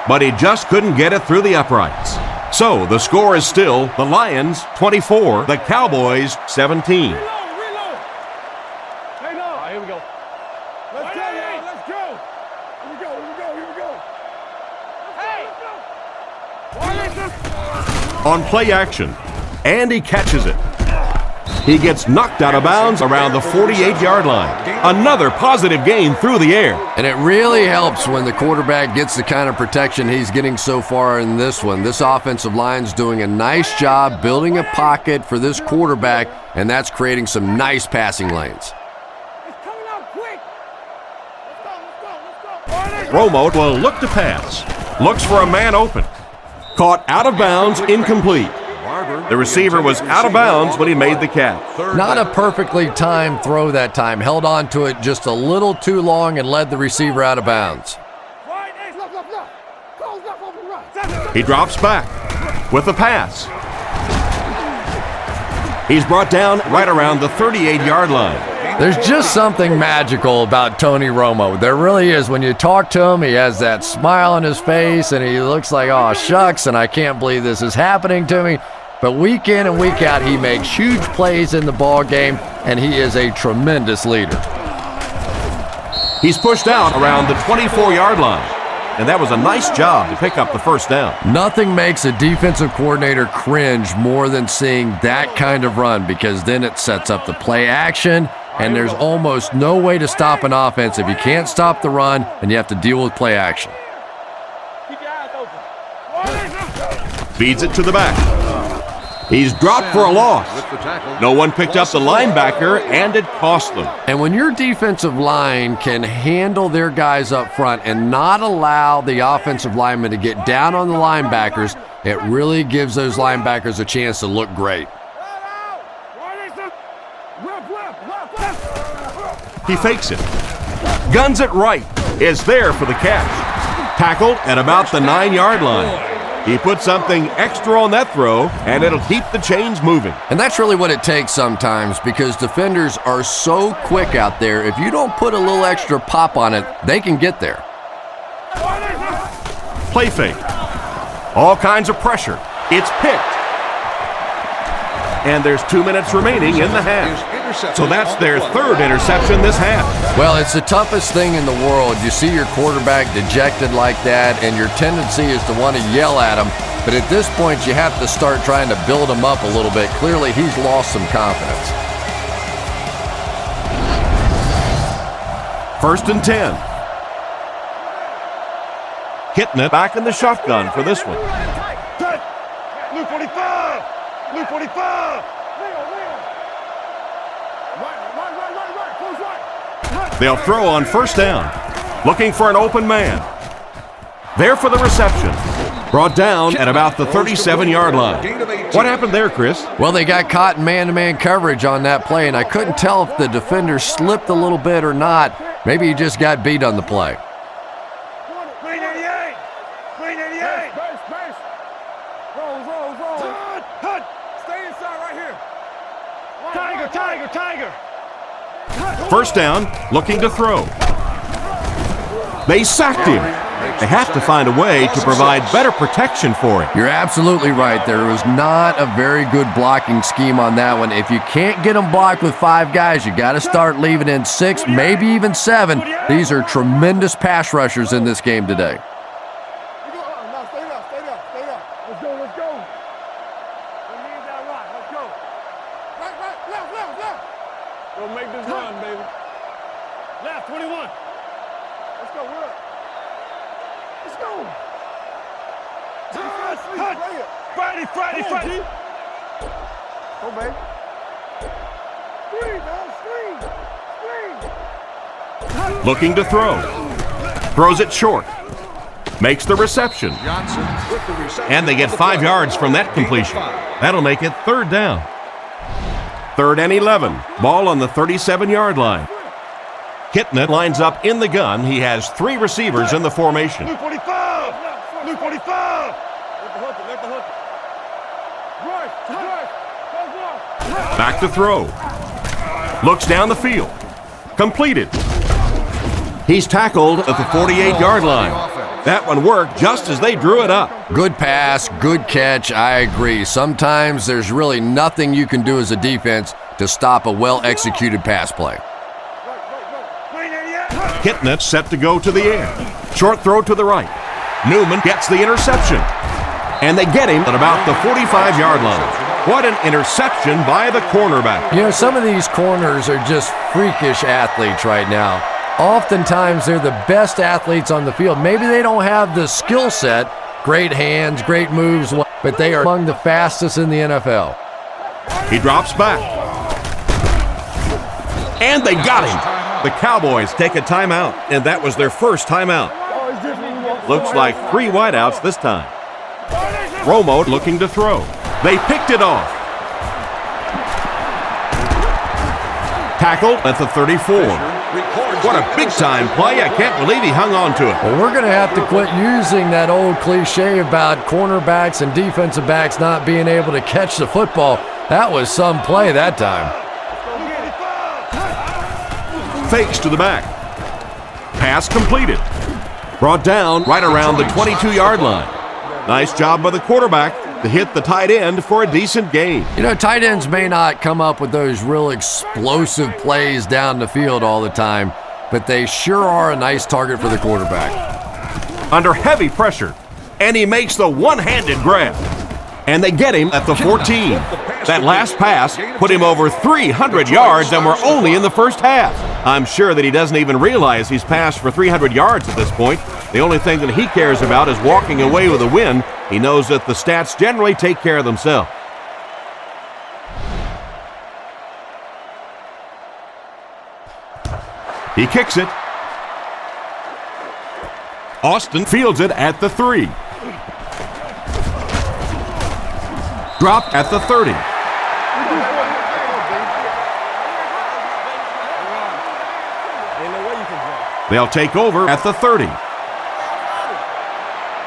but he just couldn't get it through the uprights. So the score is still the Lions 24, the Cowboys 17. Reload. Hey, no. Here we go. Let's go, y'all. Let's go. Here we go. Hey. On play action, and he catches it. He gets knocked out of bounds around the 48-yard line. Another positive gain through the air. And it really helps when the quarterback gets the kind of protection he's getting so far in this one. This offensive line's doing a nice job building a pocket for this quarterback, and that's creating some nice passing lanes. Romo will look to pass. Looks for a man open. Caught out of bounds, incomplete. The receiver was out of bounds when he made the catch. Not a perfectly timed throw that time. Held on to it just a little too long and led the receiver out of bounds. He drops back with the pass. He's brought down right around the 38-yard line. There's just something magical about Tony Romo. There really is. When you talk to him, he has that smile on his face, and he looks like, oh, shucks, and I can't believe this is happening to me. But week in and week out, he makes huge plays in the ball game, and he is a tremendous leader. He's pushed out around the 24-yard line, and that was a nice job to pick up the first down. Nothing makes a defensive coordinator cringe more than seeing that kind of run, because then it sets up the play action, and there's almost no way to stop an offense if you can't stop the run and you have to deal with play action. Feeds it to the back. He's dropped for a loss. No one picked up the linebacker, and it cost them. And when your defensive line can handle their guys up front and not allow the offensive linemen to get down on the linebackers, it really gives those linebackers a chance to look great. He fakes it. Guns it right. Is there for the catch. Tackled at about the 9-yard line. He put something extra on that throw, and it'll keep the chains moving. And that's really what it takes sometimes, because defenders are so quick out there. If you don't put a little extra pop on it, they can get there. Play fake. All kinds of pressure. It's picked. And there's 2 minutes remaining in the half. So that's their third interception this half. Well, it's the toughest thing in the world. You see your quarterback dejected like that, and your tendency is to want to yell at him. But at this point, you have to start trying to build him up a little bit. Clearly, he's lost some confidence. 1st and 10. Hitting it back in the shotgun for this one. Blue 45! Blue 45! They'll throw on 1st down. Looking for an open man. There for the reception. Brought down at about the 37-yard line. What happened there, Chris? Well, they got caught in man-to-man coverage on that play, and I couldn't tell if the defender slipped a little bit or not. Maybe he just got beat on the play. Green 88! Green 88! Base! Roll! Hut! Stay inside right here! Tiger! 1st down, looking to throw. They sacked him. They have to find a way to provide better protection for him. You're absolutely right. There was not a very good blocking scheme on that one. If you can't get them blocked with 5 guys, you got to start leaving in 6, maybe even 7. These are tremendous pass rushers in this game today. Stay down. Let's go. We need that rock. Let's go. Right, left. Go make this run, baby. Left, 21. Let's go, we're up. Let's go. Friday. Go, baby. Screen. Looking to throw. Throws it short. Makes the reception. And they get 5 yards from that completion. That'll make it 3rd down. 3rd and 11. Ball on the 37-yard line. Kitna lines up in the gun. He has 3 receivers in the formation. Blue 45! Let the hook. Rush. Back to throw. Looks down the field. Completed. He's tackled at the 48-yard line. That one worked just as they drew it up. Good pass, good catch, I agree. Sometimes there's really nothing you can do as a defense to stop a well-executed pass play. Kitna set to go to the air. Short throw to the right. Newman gets the interception. And they get him at about the 45-yard line. What an interception by the cornerback. You know, some of these corners are just freakish athletes right now. Oftentimes, they're the best athletes on the field. Maybe they don't have the skill set, great hands, great moves, but they are among the fastest in the NFL. He drops back. And they got him. The Cowboys take a timeout, and that was their first timeout. Looks like 3 wideouts this time. Romo looking to throw. They picked it off. Tackled at the 34. What a big-time play. I can't believe he hung on to it. Well, we're going to have to quit using that old cliche about cornerbacks and defensive backs not being able to catch the football. That was some play that time. Fakes to the back. Pass completed. Brought down right around the 22-yard line. Nice job by the quarterback to hit the tight end for a decent gain. You know, tight ends may not come up with those real explosive plays down the field all the time, but they sure are a nice target for the quarterback. Under heavy pressure, and he makes the one-handed grab. And they get him at the 14. That last pass put him over 300 yards, and we're only in the first half. I'm sure that he doesn't even realize he's passed for 300 yards at this point. The only thing that he cares about is walking away with a win. He knows that the stats generally take care of themselves. He kicks it. Austin fields it at the 3. Dropped at the 30. They'll take over at the 30.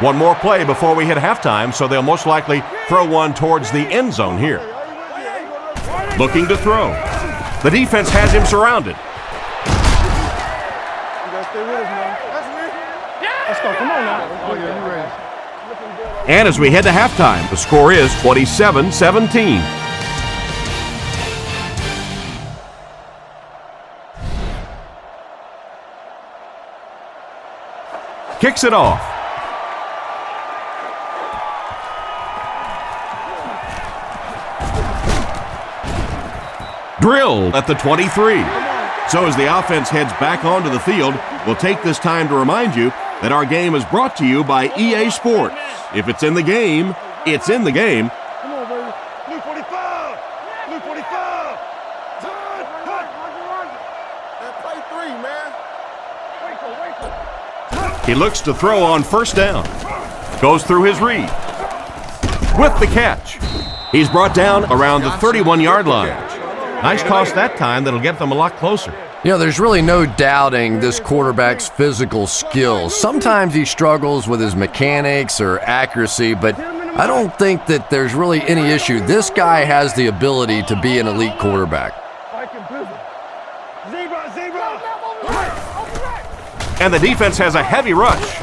One more play before we hit halftime, so they'll most likely throw one towards the end zone here. Looking to throw. The defense has him surrounded. And as we head to halftime, the score is 27-17. Kicks it off. Drilled at the 23. So as the offense heads back onto the field, we'll take this time to remind you that our game is brought to you by EA Sports. If it's in the game, it's in the game. Come on, baby. Blue 45. Blue 45. Play 3, man. He looks to throw on first down. Goes through his read. With the catch. He's brought down around the 31-yard line. Nice toss that time that'll get them a lot closer. You know, there's really no doubting this quarterback's physical skills. Sometimes he struggles with his mechanics or accuracy, but I don't think that there's really any issue. This guy has the ability to be an elite quarterback. And the defense has a heavy rush.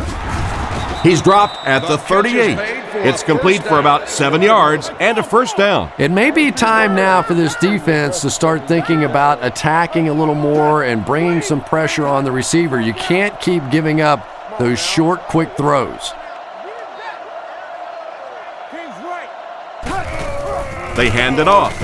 He's dropped at the 38. It's complete for about 7 yards and a first down. It may be time now for this defense to start thinking about attacking a little more and bringing some pressure on the receiver. You can't keep giving up those short, quick throws. They hand it off.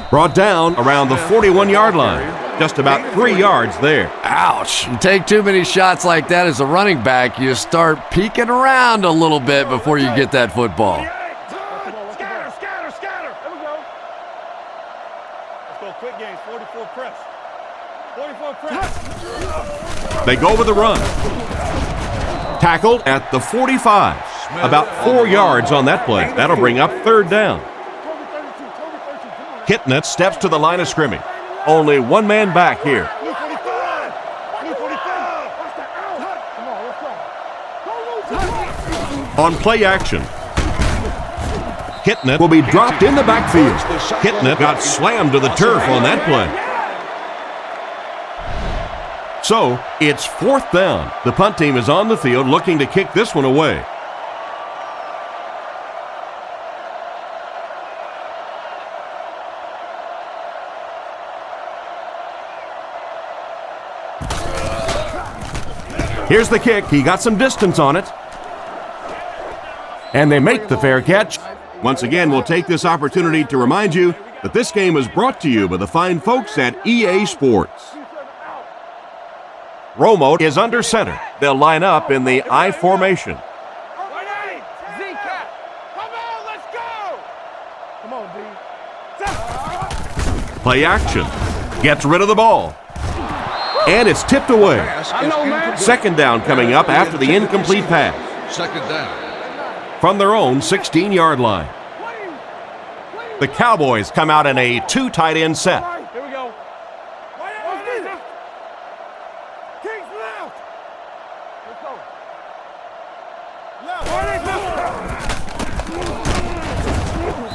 Brought down around the 41-yard line. Just about 3 yards there. Ouch. You take too many shots like that as a running back, you start peeking around a little bit before you get that football. Scatter. There we go. Let's go quick game. 44 press. 44 press. They go with the run. Tackled at the 45. About 4 yards on that play. That'll bring up third down. Kitnet steps to the line of scrimmage. Only one man back here. Blue 45. Blue 45. Come on, let's go. On play action. Kitnet will be dropped in the backfield. Kitnet got slammed to the turf on that play. So, it's fourth down. The punt team is on the field looking to kick this one away. Here's the kick. He got some distance on it. And they make the fair catch. Once again, we'll take this opportunity to remind you that this game is brought to you by the fine folks at EA Sports. Romo is under center. They'll line up in the I formation. Play action. Gets rid of the ball. And it's tipped away. Second down coming up after the incomplete pass. Second down. From their own 16-yard line. The Cowboys come out in a 2 tight end set. Here we go. Kings left. Let's go.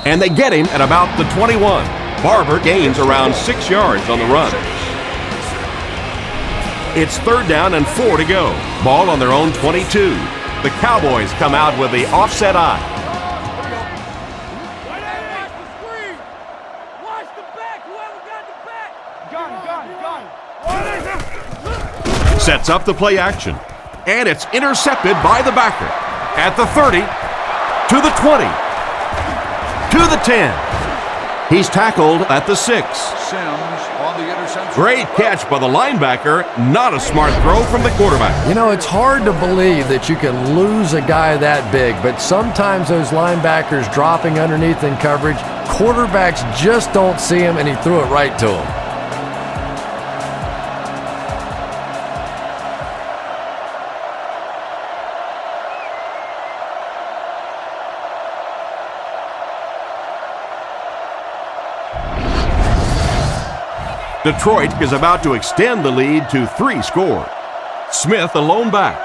And they get him at about the 21. Barber gains around 6 yards on the run. It's 3rd down and 4 to go. Ball on their own 22. The Cowboys come out with the offset eye. Watch the back. Whoever got the back. Gun. Sets up the play action. And it's intercepted by the backer. At the 30, to the 20, to the 10. He's tackled at the 6. Sims on the interception. Great catch by the linebacker. Not a smart throw from the quarterback. You know, it's hard to believe that you can lose a guy that big, but sometimes those linebackers dropping underneath in coverage, quarterbacks just don't see him, and he threw it right to him. Detroit is about to extend the lead to 3 scores. Smith alone back.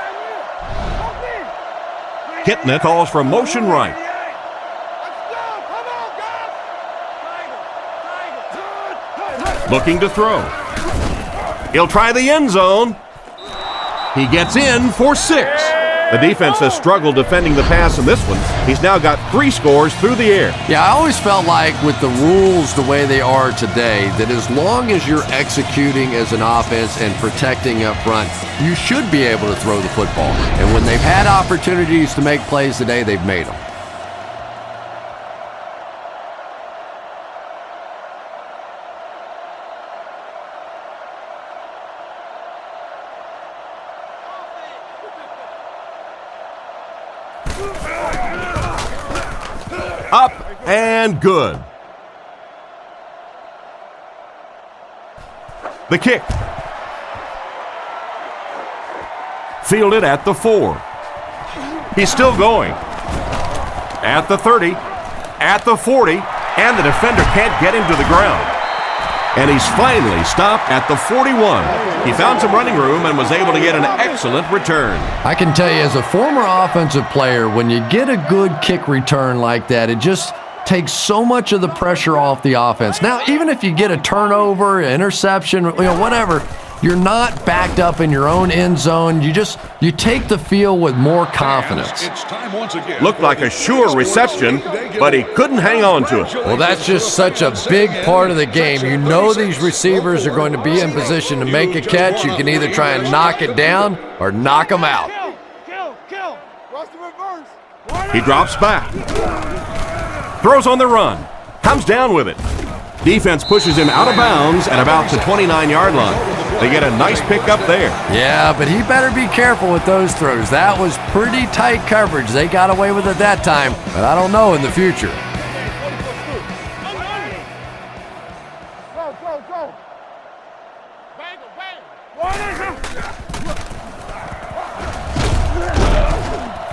Kitna calls for motion right. Looking to throw. He'll try the end zone. He gets in for 6. The defense has struggled defending the pass in this one. He's now got 3 scores through the air. Yeah, I always felt like with the rules the way they are today, that as long as you're executing as an offense and protecting up front, you should be able to throw the football. And when they've had opportunities to make plays today, they've made them. Up and good. The kick. Fielded at the 4. He's still going. At the 30, at the 40, and the defender can't get him to the ground. And he's finally stopped at the 41. He found some running room and was able to get an excellent return. I can tell you, as a former offensive player, when you get a good kick return like that, it just takes so much of the pressure off the offense. Now, even if you get a turnover, interception, whatever, you're not backed up in your own end zone. You take the field with more confidence. It's time once again. Looked like a sure reception, but he couldn't hang on to it. Well, that's just such a big part of the game. You know these receivers are going to be in position to make a catch. You can either try and knock it down or knock them out. Kill. Watch the reverse. He drops back. Throws on the run. Comes down with it. Defense pushes him out of bounds at about the 29-yard line. They get a nice pick up there. Yeah, but he better be careful with those throws. That was pretty tight coverage. They got away with it that time, but I don't know in the future. Go. Bang.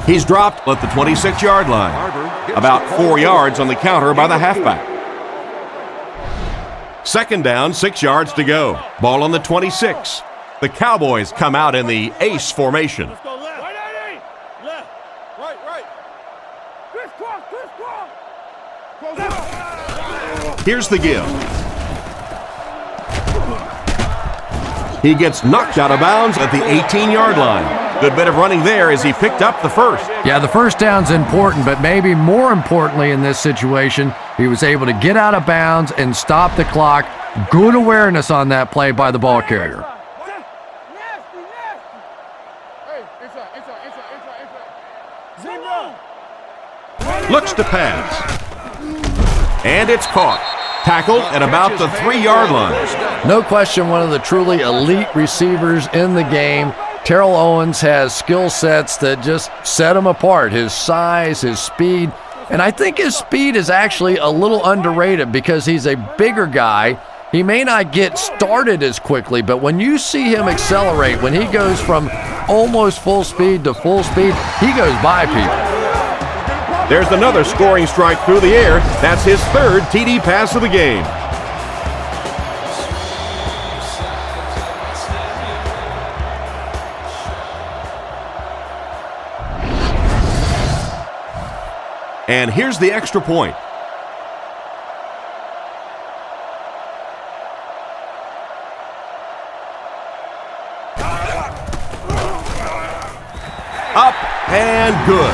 He's dropped at the 26-yard line. About 4 yards on the counter by the halfback. Second down, 6 yards to go. Ball on the 26. The Cowboys come out in the ace formation. Let's go left. Left. Right. Crisscross. Close out. Here's the give. He gets knocked out of bounds at the 18-yard line. Good bit of running there as he picked up the first. Yeah, the first down's important, but maybe more importantly in this situation, he was able to get out of bounds and stop the clock. Good awareness on that play by the ball carrier. Nasty. Hey, inside. Zero. Looks to pass. And it's caught. Tackled at about the 3-yard line. No question, one of the truly elite receivers in the game. Terrell Owens has skill sets that just set him apart. His size, his speed. And I think his speed is actually a little underrated because he's a bigger guy. He may not get started as quickly, but when you see him accelerate, when he goes from almost full speed to full speed, he goes by people. There's another scoring strike through the air. That's his 3rd TD pass of the game. And here's the extra point. Up and good.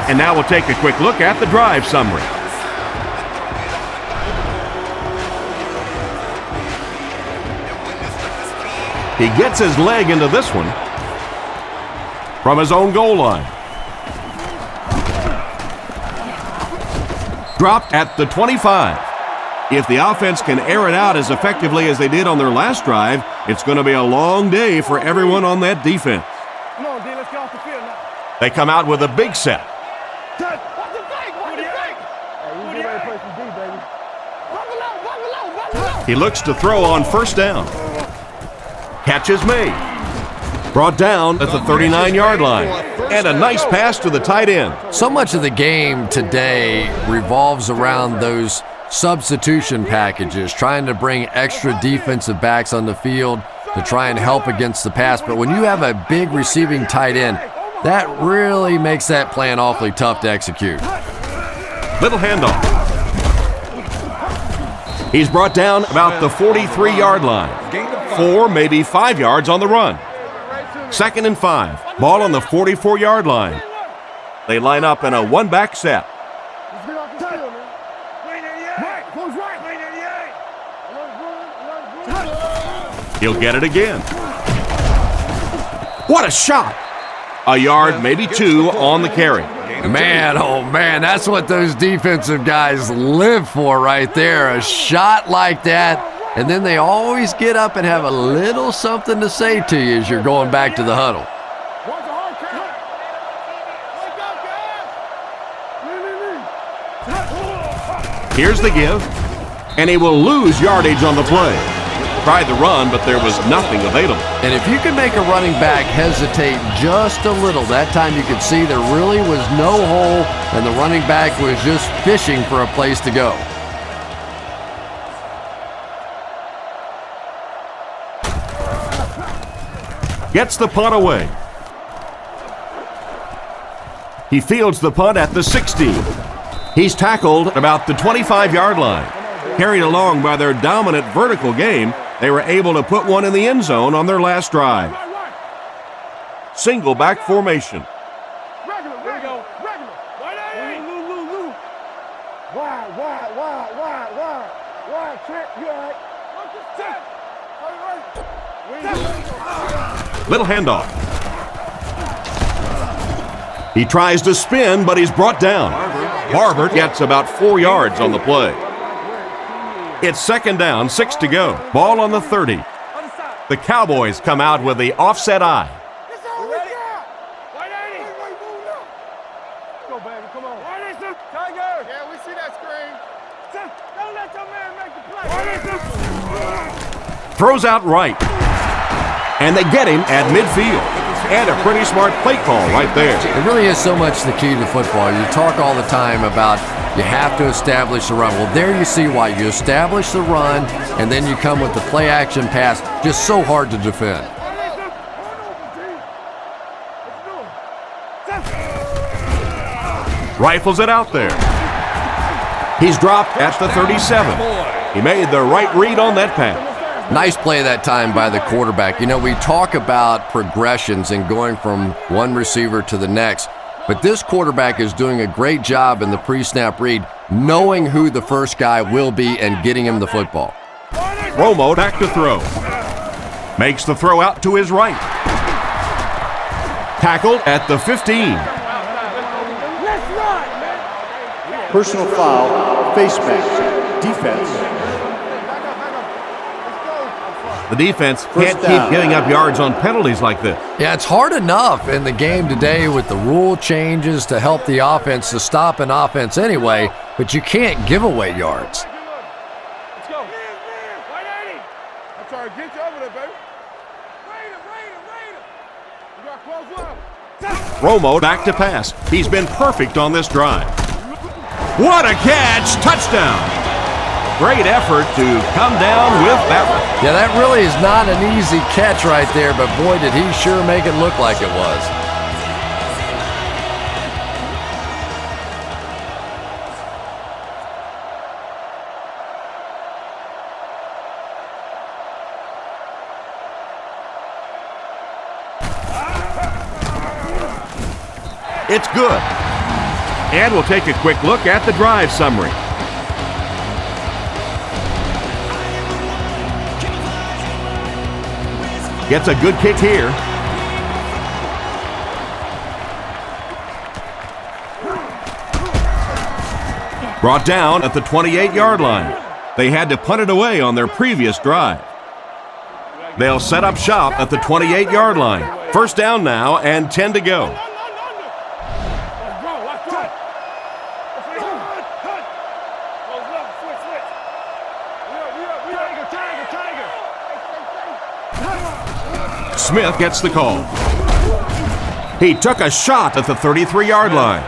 And now we'll take a quick look at the drive summary. He gets his leg into this one from his own goal line. Dropped at the 25. If the offense can air it out as effectively as they did on their last drive, it's going to be a long day for everyone on that defense. Come on, D, let's get off the field now. They come out with a big set. What the fake? What the fake? Hey, you get ready to play some D, baby. Buckle up. He looks to throw on first down. Catch is made. Brought down at the 39-yard line. And a nice pass to the tight end. So much of the game today revolves around those substitution packages, trying to bring extra defensive backs on the field to try and help against the pass. But when you have a big receiving tight end, that really makes that plan awfully tough to execute. Little handoff. He's brought down about the 43-yard line. 4, maybe 5 yards on the run. 2nd and 5. Ball on the 44-yard line. They line up in a one-back set. Let's get off the field, man. Right, close right. He'll get it again. What a shot! A yard, maybe 2 on the carry. Man, oh man, that's what those defensive guys live for right there. A shot like that. And then they always get up and have a little something to say to you as you're going back to the huddle. Here's the give, and he will lose yardage on the play. Tried the run, but there was nothing available. And if you can make a running back hesitate just a little, that time you could see there really was no hole, and the running back was just fishing for a place to go. Gets the punt away. He fields the punt at the 16. He's tackled at about the 25-yard line. Carried along by their dominant vertical game, they were able to put one in the end zone on their last drive. Single back formation. Little handoff. He tries to spin, but he's brought down. Barber gets about 4 yards on the play. It's 2nd down, 6 to go. Ball on the 30. The Cowboys come out with the offset eye. Go, baby, come on. Tiger. Yeah, we see that screen. Don't let your man make the play. Throws out right. And they get him at midfield. And a pretty smart play call right there. It really is so much the key to football. You talk all the time about you have to establish the run. Well, there you see why. You establish the run, and then you come with the play-action pass. Just so hard to defend. Rifles it out there. He's dropped at the 37. He made the right read on that pass. Nice play that time by the quarterback. You know, we talk about progressions and going from one receiver to the next, but this quarterback is doing a great job in the pre-snap read, knowing who the first guy will be and getting him the football. Romo back to throw. Makes the throw out to his right. Tackled at the 15. Personal foul, face mask, defense. The defense can't First down. keep giving up yards on penalties like this. Yeah, it's hard enough in the game today with the rule changes to help the offense to stop an offense anyway, but you can't give away yards. Let's go. 180. I'm trying to get you over there, baby. Raider. You got close up. Romo back to pass. He's been perfect on this drive. What a catch! Touchdown! Great effort to come down with that one. Yeah, that really is not an easy catch right there, but boy, did he sure make it look like it was. It's good. And we'll take a quick look at the drive summary. Gets a good kick here. Brought down at the 28-yard line. They had to punt it away on their previous drive. They'll set up shop at the 28-yard line. First down now and 10 to go. Smith gets the call. He took a shot at the 33-yard line.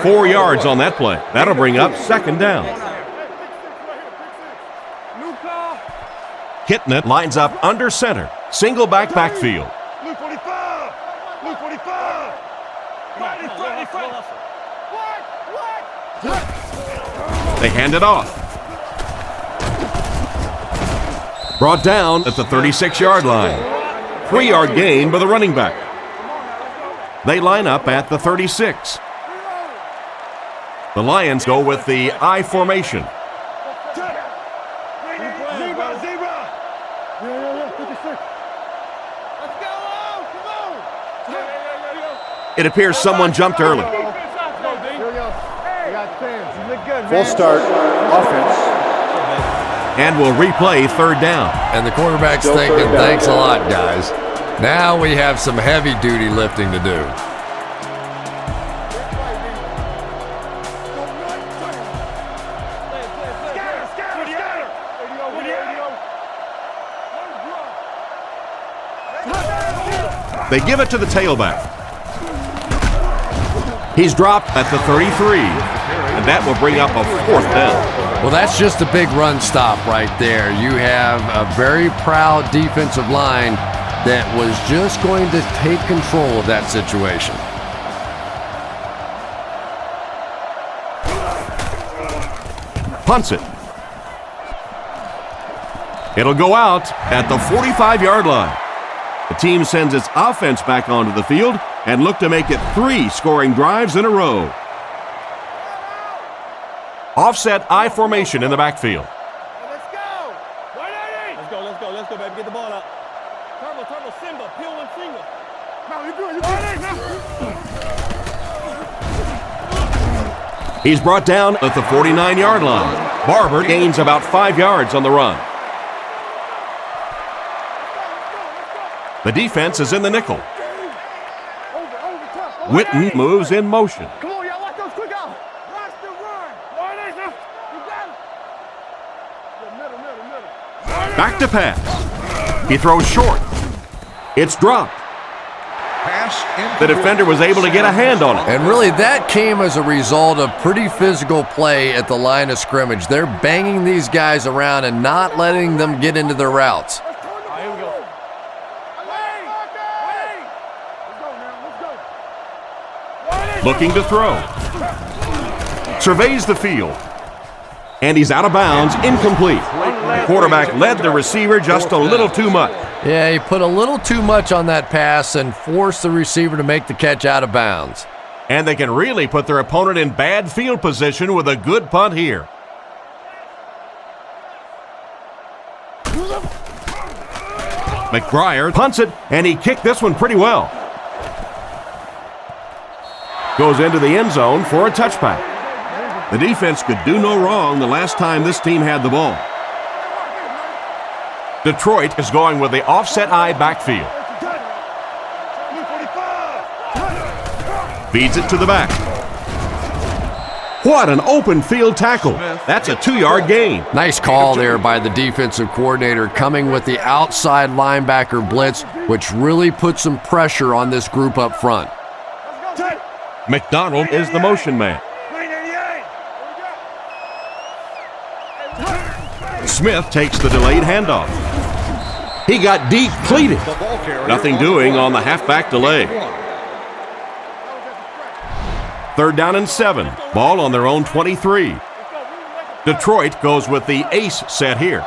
4 yards on that play. That'll bring up second down. Kitnet lines up under center. Single backfield. Blue 45. Blue 45. They hand it off. Brought down at the 36-yard line. 3-yard gain by the running back. They line up at the 36. The Lions go with the I formation. It appears someone jumped early. Full start, offense. And we'll replay third down. And the quarterback's Still thinking, third down. thanks a lot, guys. Now we have some heavy-duty lifting to do. They give it to the tailback. He's dropped at the 33, and that will bring up a fourth down. Well, that's just a big run stop right there. You have a very proud defensive line that was just going to take control of that situation. Punts it. It'll go out at the 45-yard line. The team sends its offense back onto the field and look to make it 3 scoring drives in a row. Offset I formation in the backfield. Let's go. 180. Let's go, baby. Get the ball out. Turbo, Simba, peel one finger. No, you're good. He's brought down at the 49-yard line. Barber gains about 5 yards on the run. The defense is in the nickel. Witten moves in motion. Come on, y'all. Watch those quick out. Watch the run. 180. You got it. Middle. Back to pass. He throws short. It's dropped. Pass The defender was able to get a hand on it. And really, that came as a result of pretty physical play at the line of scrimmage. They're banging these guys around and not letting them get into their routes. Looking to throw. Surveys the field. And he's out of bounds, incomplete. The quarterback led the receiver just a little too much. Yeah, he put a little too much on that pass and forced the receiver to make the catch out of bounds. And they can really put their opponent in bad field position with a good punt here. McBriar punts it, and he kicked this one pretty well. Goes into the end zone for a touchback. The defense could do no wrong the last time this team had the ball. Detroit is going with the offset eye backfield. Feeds it to the back. What an open field tackle. That's a 2-yard gain. Nice call there by the defensive coordinator, coming with the outside linebacker blitz, which really put some pressure on this group up front. McDonald is the motion man. Smith takes the delayed handoff. He got depleted. Nothing doing on the halfback delay. 3rd down and 7. Ball on their own 23. Detroit goes with the ace set here.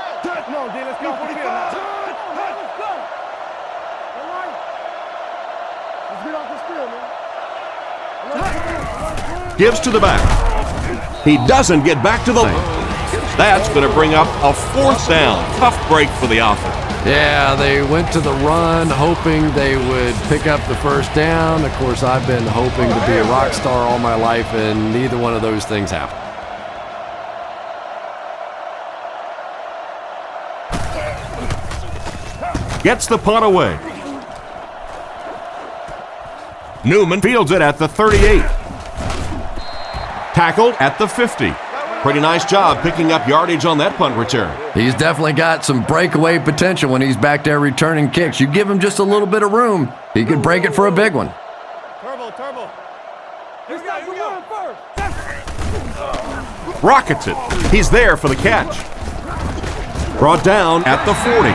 Gives to the back. He doesn't get back to the lane. That's going to bring up a 4th down. Tough break for the offense. Yeah, they went to the run hoping they would pick up the 1st down. Of course, I've been hoping to be a rock star all my life, and neither one of those things happened. Gets the punt away. Newman fields it at the 38. Tackled at the 50. Pretty nice job picking up yardage on that punt return. He's definitely got some breakaway potential when he's back there returning kicks. You give him just a little bit of room, he could break it for a big one. Turbo. Rockets it. He's there for the catch. Brought down at the 40.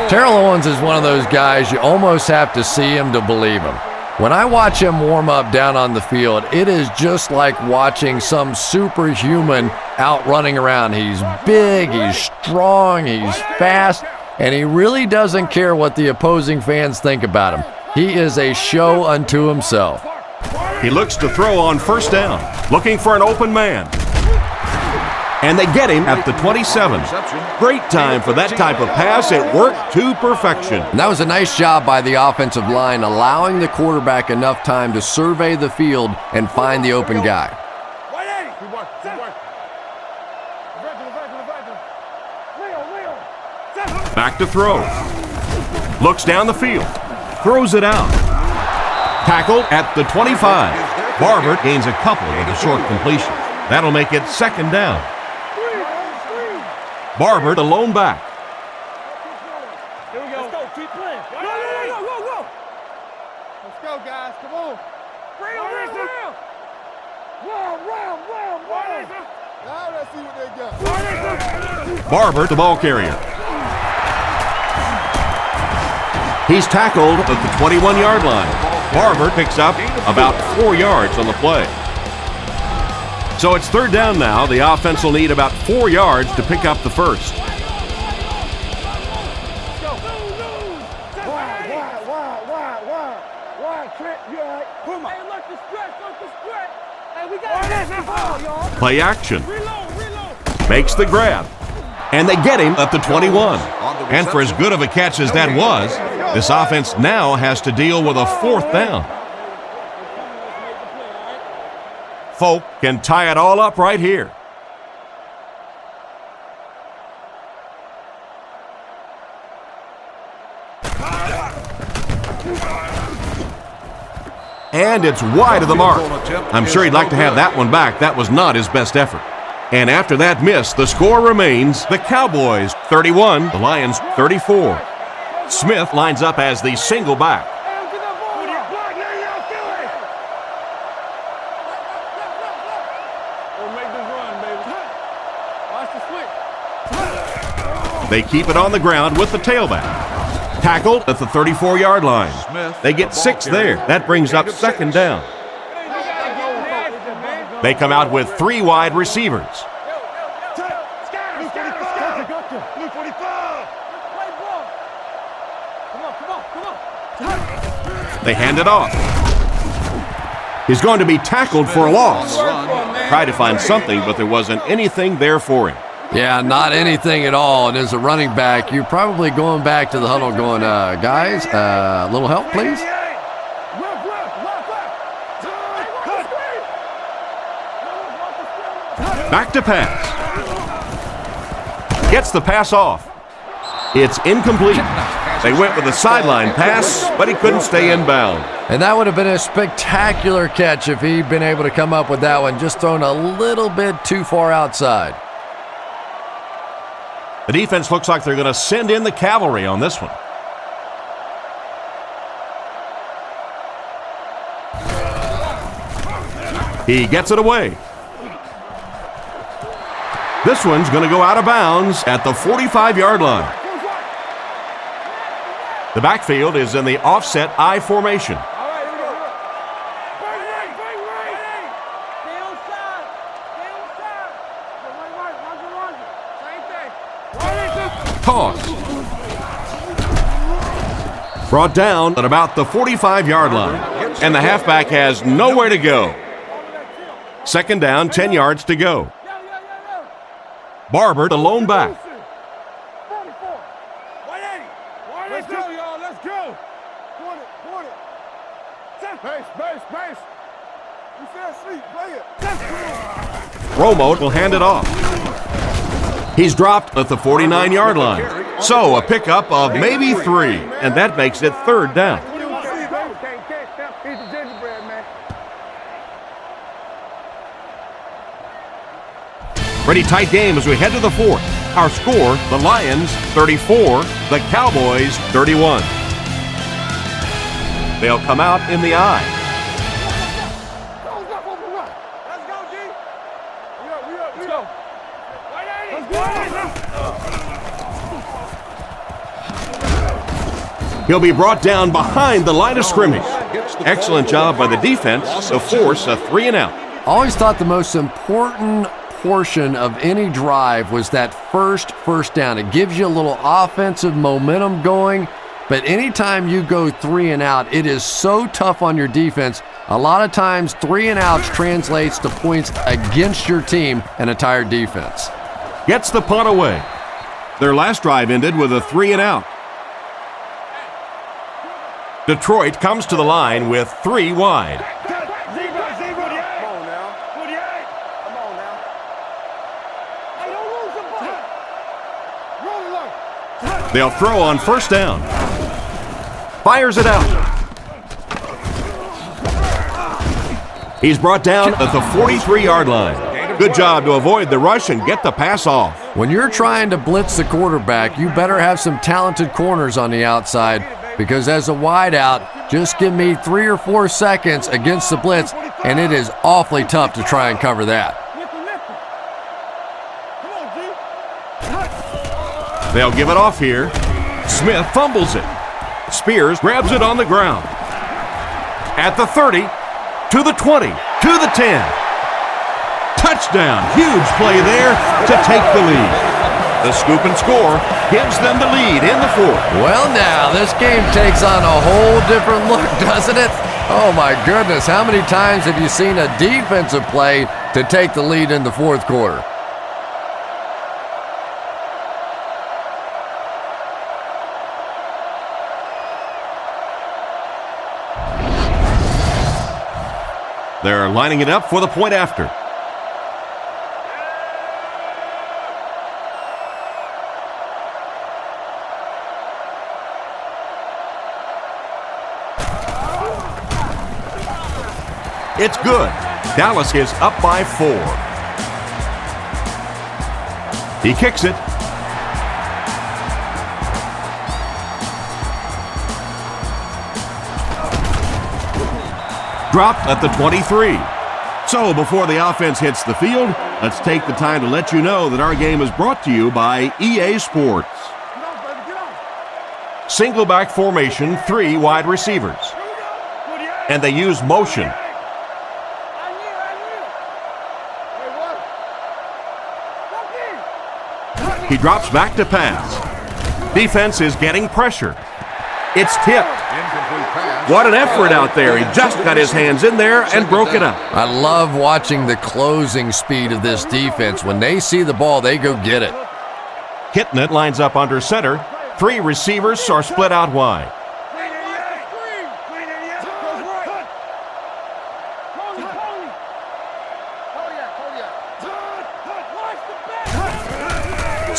Terrell Owens is one of those guys you almost have to see him to believe him. When I watch him warm up down on the field, it is just like watching some superhuman out running around. He's big, he's strong, he's fast, and he really doesn't care what the opposing fans think about him. He is a show unto himself. He looks to throw on 1st down, looking for an open man. And they get him at the 27. Great time for that type of pass. It worked to perfection. And that was a nice job by the offensive line, allowing the quarterback enough time to survey the field and find the open guy. Back to throw. Looks down the field. Throws it out. Tackled at the 25. Barber gains a couple with a short completion. That'll make it 2nd down. Barber, the lone back. Here we go. Let's go. Keep playing. Go. Let's go, guys. Come on. Bring him around. Now let's see what they got. Barber, the ball carrier. He's tackled at the 21-yard line. Barber picks up about 4 yards on the play. So it's 3rd down now. The offense will need about 4 yards to pick up the 1st. Play action. Makes the grab. And they get him at the 21. And for as good of a catch as that was, this offense now has to deal with a 4th down. Folk can tie it all up right here. And it's wide of the mark. I'm sure he'd like to have that one back. That was not his best effort. And after that miss, the score remains the Cowboys 31, the Lions 34. Smith lines up as the single back. They keep it on the ground with the tailback. Tackled at the 34-yard line. They get 6 there. That brings up 2nd down. They come out with 3 wide receivers. They hand it off. He's going to be tackled for a loss. Tried to find something, but there wasn't anything there for him. Yeah, not anything at all. And as a running back, you're probably going back to the huddle going, guys, a little help, please? Back to pass. Gets the pass off. It's incomplete. They went with a sideline pass, but he couldn't stay in bounds. And that would have been a spectacular catch if he'd been able to come up with that one, just thrown a little bit too far outside. The defense looks like they're going to send in the cavalry on this one. He gets it away. This one's going to go out of bounds at the 45-yard line. The backfield is in the offset I formation. Toss. Brought down at about the 45-yard line, and the halfback has nowhere to go. Second down, 10 yards to go. Barber, the lone back. Let's go, y'all. Let's go. Base. You fell asleep. Play it. Romo will hand it off. He's dropped at the 49-yard line. So a pickup of maybe 3, and that makes it third down. Pretty tight game as we head to the fourth. Our score, the Lions 34, the Cowboys 31. They'll come out in the I. Let's go, G. We up. He'll be brought down behind the line of scrimmage. Excellent job by the defense to force a 3-and-out. Always thought the most important portion of any drive was that first down. It gives you a little offensive momentum going, but anytime you go 3-and-out, it is so tough on your defense. A lot of times 3-and-outs translates to points against your team and a tired defense. Gets the punt away. Their last drive ended with a 3-and-out. Detroit comes to the line with 3 wide. They'll throw on first down. Fires it out. He's brought down at the 43-yard line. Good job to avoid the rush and get the pass off. When you're trying to blitz the quarterback, you better have some talented corners on the outside, because as a wideout, just give me 3 or 4 seconds against the blitz, and it is awfully tough to try and cover that. They'll give it off here. Smith fumbles it. Spears grabs it on the ground. At the 30, to the 20, to the 10. Touchdown. Huge play there to take the lead. The scoop and score gives them the lead in the fourth. Well, now, this game takes on a whole different look, doesn't it? Oh, my goodness. How many times have you seen a defensive play to take the lead in the fourth quarter? They're lining it up for the point after. It's good. Dallas is up by 4. He kicks it. Dropped at the 23. So before the offense hits the field, let's take the time to let you know that our game is brought to you by EA Sports. Single back formation, 3 wide receivers. And they use motion. He drops back to pass. Defense is getting pressure. It's tipped. What an effort out there. He just got his hands in there and broke it up. I love watching the closing speed of this defense. When they see the ball, they go get it. Kitnet lines up under center. 3 receivers are split out wide.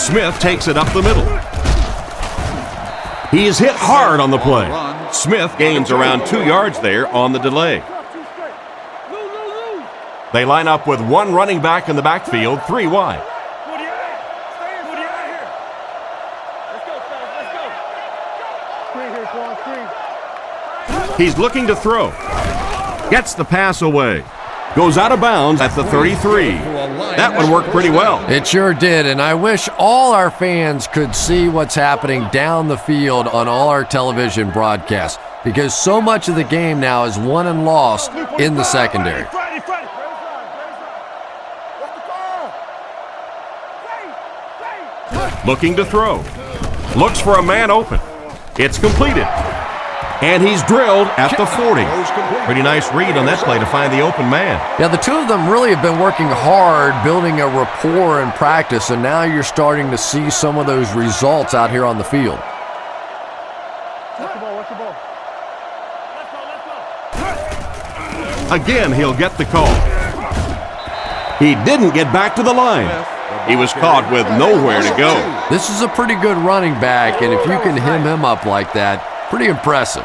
Smith takes it up the middle. He is hit hard on the play. Smith gains around 2 yards there on the delay. They line up with one running back in the backfield, 3 wide. He's looking to throw. Gets the pass away. Goes out of bounds at the 33. That one worked pretty well. It sure did, and I wish all our fans could see what's happening down the field on all our television broadcasts, because so much of the game now is won and lost in the secondary. Looking to throw. Looks for a man open. It's completed. And he's drilled at the 40. Pretty nice read on that play to find the open man. Yeah, the two of them really have been working hard, building a rapport in practice, and now you're starting to see some of those results out here on the field. Again, he'll get the call. He didn't get back to the line. He was caught with nowhere to go. This is a pretty good running back, and if you can hem him up like that, pretty impressive.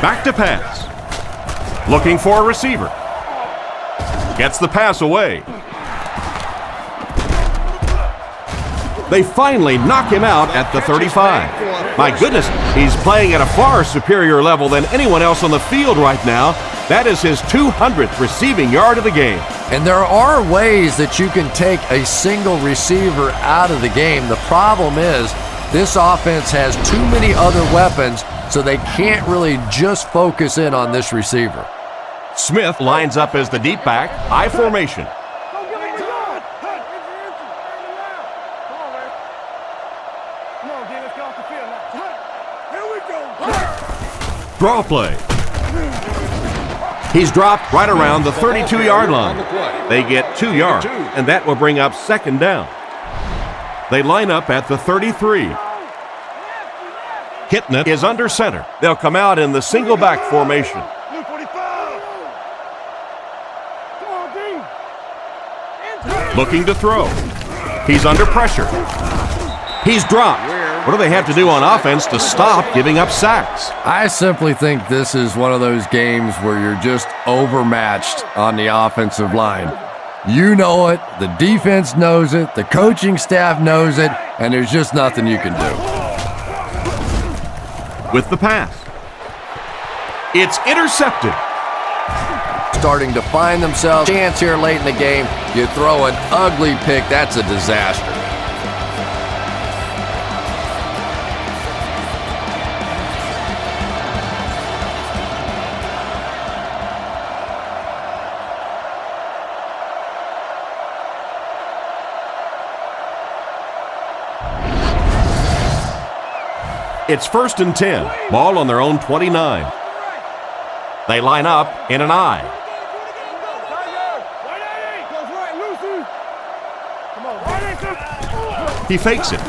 Back to pass. Looking for a receiver. Gets the pass away. They finally knock him out at the 35. My goodness, he's playing at a far superior level than anyone else on the field right now. That is his 200th receiving yard of the game. And there are ways that you can take a single receiver out of the game. The problem is this offense has too many other weapons, so they can't really just focus in on this receiver. Smith lines up as the deep back, I formation. Draw play. He's dropped right around the 32-yard line. They get 2 yards, and that will bring up second down. They line up at the 33. Kitna is under center. They'll come out in the single back formation. Looking to throw. He's under pressure. He's dropped. What do they have to do on offense to stop giving up sacks? I simply think this is one of those games where you're just overmatched on the offensive line. You know it, the defense knows it, the coaching staff knows it, and there's just nothing you can do. With the pass. It's intercepted. Starting to find themselves a chance here late in the game. You throw an ugly pick, that's a disaster. It's 1st and 10. Ball on their own 29. They line up in an I. He fakes it.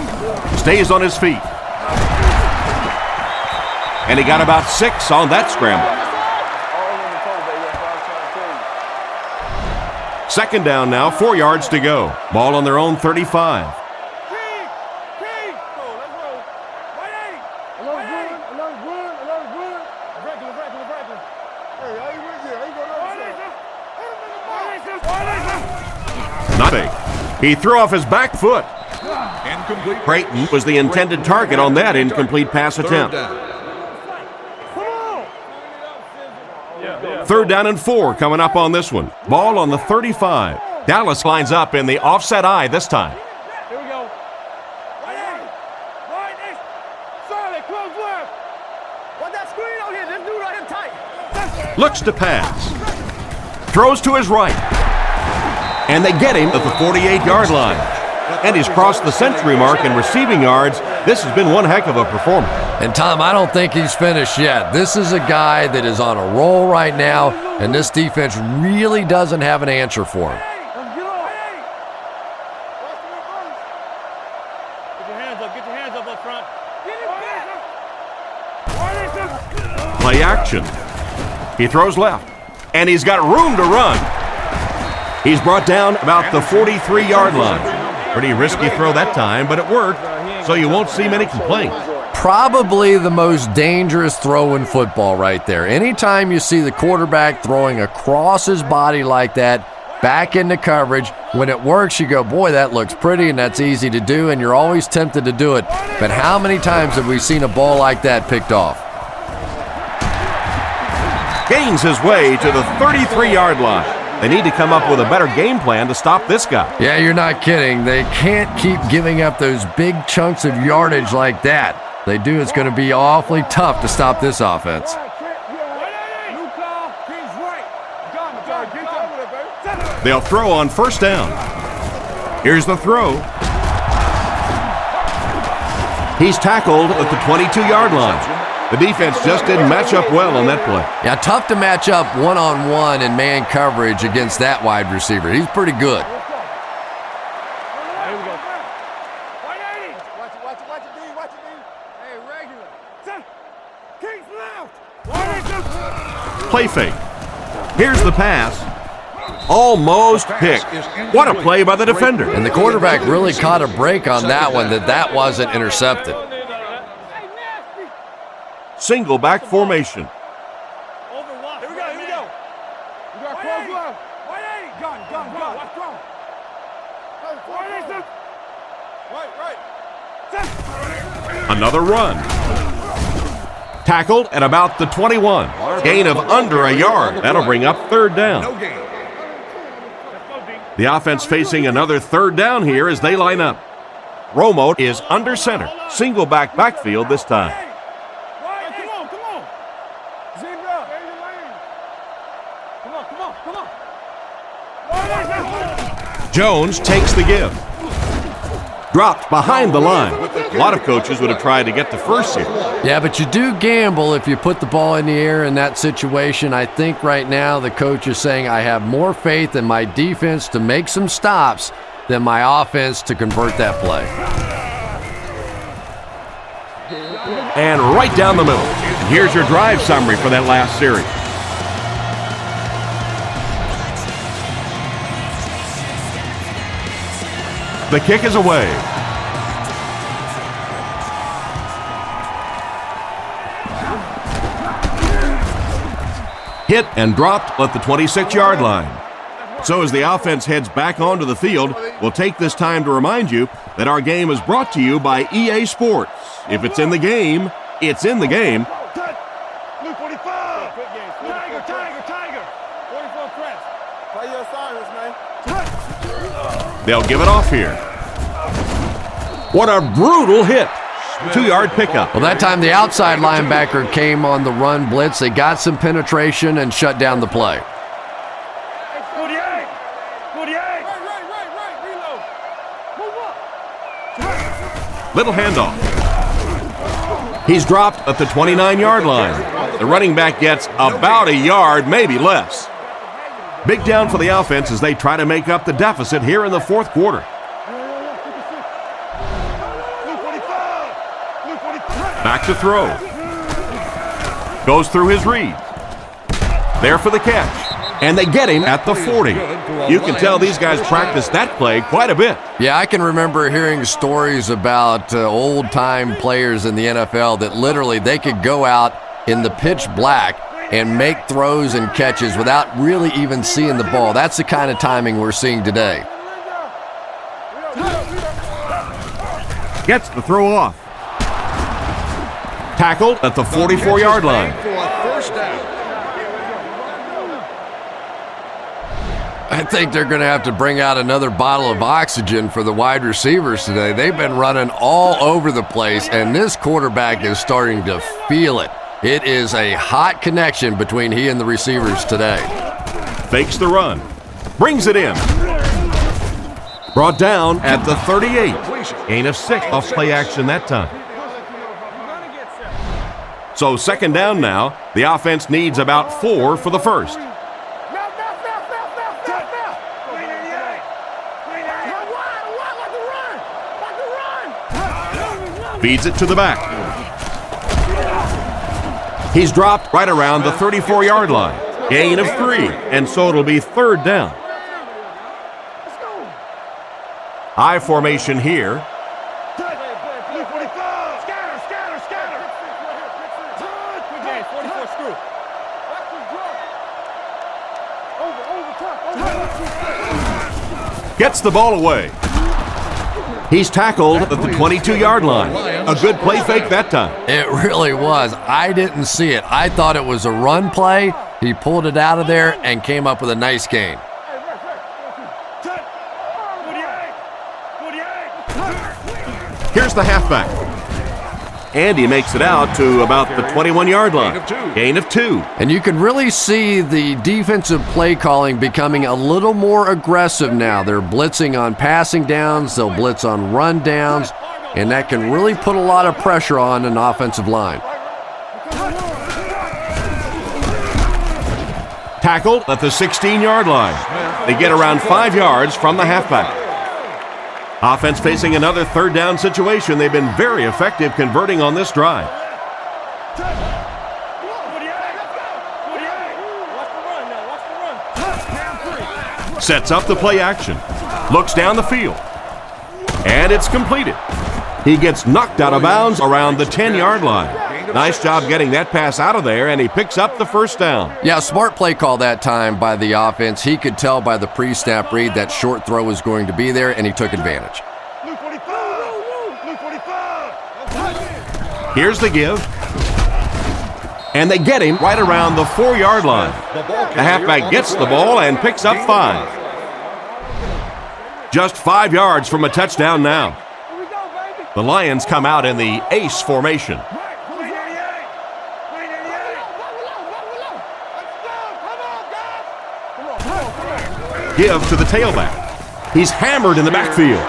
Stays on his feet. And he got about 6 on that scramble. Second down now, 4 yards to go. Ball on their own 35. Not big. He threw off his back foot. Creighton was the intended target on that incomplete pass attempt. Third down and 4 coming up on this one. Ball on the 35. Dallas lines up in the offset I this time. Here we go. Solid, close left. What that screen on here? This dude right here tight. Looks to pass. Throws to his right. And they get him at the 48-yard line. And he's crossed the century mark in receiving yards. This has been one heck of a performance. And Tom, I don't think he's finished yet. This is a guy that is on a roll right now, and this defense really doesn't have an answer for him. Get your hands up front. Play action. He throws left, and he's got room to run. He's brought down about the 43-yard line. Pretty risky throw that time, but it worked, so you won't see many complaints. Probably the most dangerous throw in football right there. Anytime you see the quarterback throwing across his body like that, back into coverage, when it works, you go, boy, that looks pretty and that's easy to do, and you're always tempted to do it. But how many times have we seen a ball like that picked off? Gains his way to the 33-yard line. They need to come up with a better game plan to stop this guy. Yeah, you're not kidding. They can't keep giving up those big chunks of yardage like that. If they do, it's going to be awfully tough to stop this offense. They'll throw on first down. Here's the throw. He's tackled at the 22-yard line. The defense just didn't match up well on that play. Yeah, tough to match up one-on-one in man coverage against that wide receiver. He's pretty good. Play fake. Here's the pass. Almost picked. What a play by the defender. And the quarterback really caught a break on that one, that wasn't intercepted. Single back formation. Here we go. You got close left. Gun. Watch gun. Right. Another run. Tackled at about the 21. Gain of under a yard. That'll bring up third down. The offense facing another third down here as they line up. Romo is under center. Single backfield this time. Jones takes the give. Dropped behind the line. A lot of coaches would have tried to get the first here. Yeah, but you do gamble if you put the ball in the air in that situation. I think right now the coach is saying I have more faith in my defense to make some stops than my offense to convert that play. And right down the middle. And here's your drive summary for that last series. The kick is away. Hit and dropped at the 26-yard line. So as the offense heads back onto the field, we'll take this time to remind you that our game is brought to you by EA Sports. If it's in the game, it's in the game. Blue 45. Tiger. 44 press. Play your assignments, man. They'll give it off here. What a brutal hit. 2-yard pickup. Well, that time the outside linebacker came on the run blitz. They got some penetration and shut down the play. 48. Right. Reload. Move up. Little handoff. He's dropped at the 29-yard line. The running back gets about a yard, maybe less. Big down for the offense as they try to make up the deficit here in the fourth quarter. Back to throw. Goes through his read. There for the catch. And they get him at the 40. You can tell these guys practice that play quite a bit. Yeah, I can remember hearing stories about old-time players in the NFL that literally they could go out in the pitch black and make throws and catches without really even seeing the ball. That's the kind of timing we're seeing today. Gets the throw off. Tackled at the 44-yard line. I think they're going to have to bring out another bottle of oxygen for the wide receivers today. They've been running all over the place, and this quarterback is starting to feel it. It is a hot connection between he and the receivers today. Fakes the run. Brings it in. Brought down at the 38. Gain of 6 off play action that time. So second down now. The offense needs about 4 for the first. Feeds it to the back. He's dropped right around the 34-yard line. Gain of 3, and so it'll be third down. I formation here. Gets the ball away. He's tackled at the 22-yard line. A good play fake that time. It really was. I didn't see it. I thought it was a run play. He pulled it out of there and came up with a nice gain. Here's the halfback. And he makes it out to about the 21-yard line. Gain of 2. And you can really see the defensive play calling becoming a little more aggressive now. They're blitzing on passing downs, they'll blitz on run downs, and that can really put a lot of pressure on an offensive line. Tackled at the 16-yard line. They get around 5 yards from the halfback. Offense facing another third down situation. They've been very effective converting on this drive. Sets up the play action. Looks down the field. And it's completed. He gets knocked out of bounds around the 10-yard line. Nice job getting that pass out of there, and he picks up the first down. Yeah, smart play call that time by the offense. He could tell by the pre-snap read that short throw was going to be there, and he took advantage. Here's the give. And they get him right around the 4-yard line. The halfback gets the ball and picks up 5. Just 5 yards from a touchdown now. The Lions come out in the ace formation. Give to the tailback. He's hammered in the backfield.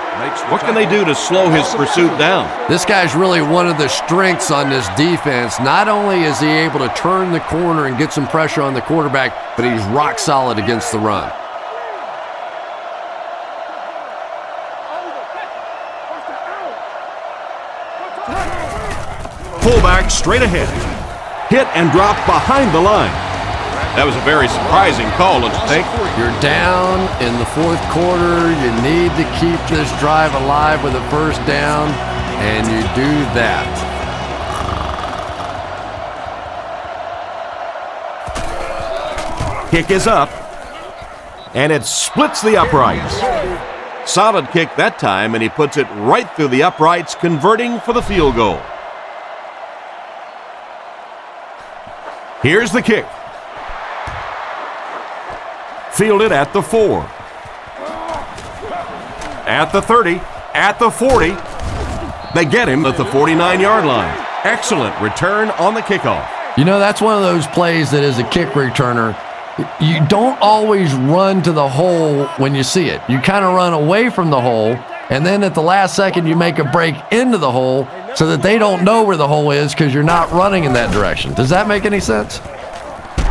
What can they do to slow his pursuit down? This guy's really one of the strengths on this defense. Not only is he able to turn the corner and get some pressure on the quarterback, but he's rock solid against the run. Fullback straight ahead. Hit and drop behind the line. That was a very surprising call, don't you think? You're down in the fourth quarter. You need to keep this drive alive with a first down, and you do that. Kick is up, and it splits the uprights. Solid kick that time, and he puts it right through the uprights, converting for the field goal. Here's the kick. Fielded at the 4. At the 30. At the 40. They get him at the 49-yard line. Excellent return on the kickoff. You know, that's one of those plays that as a kick returner, you don't always run to the hole when you see it. You kind of run away from the hole, and then at the last second you make a break into the hole so that they don't know where the hole is because you're not running in that direction. Does that make any sense?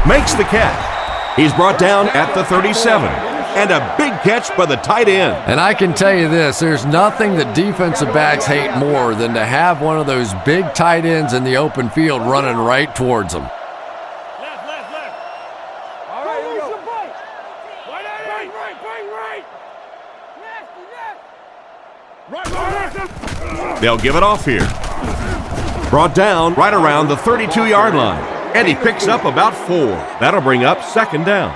Makes the catch. He's brought down at the 37. And a big catch by the tight end. And I can tell you this, there's nothing that defensive backs hate more than to have one of those big tight ends in the open field running right towards them. They'll give it off here. Brought down right around the 32-yard line. And he picks up about 4. That'll bring up second down.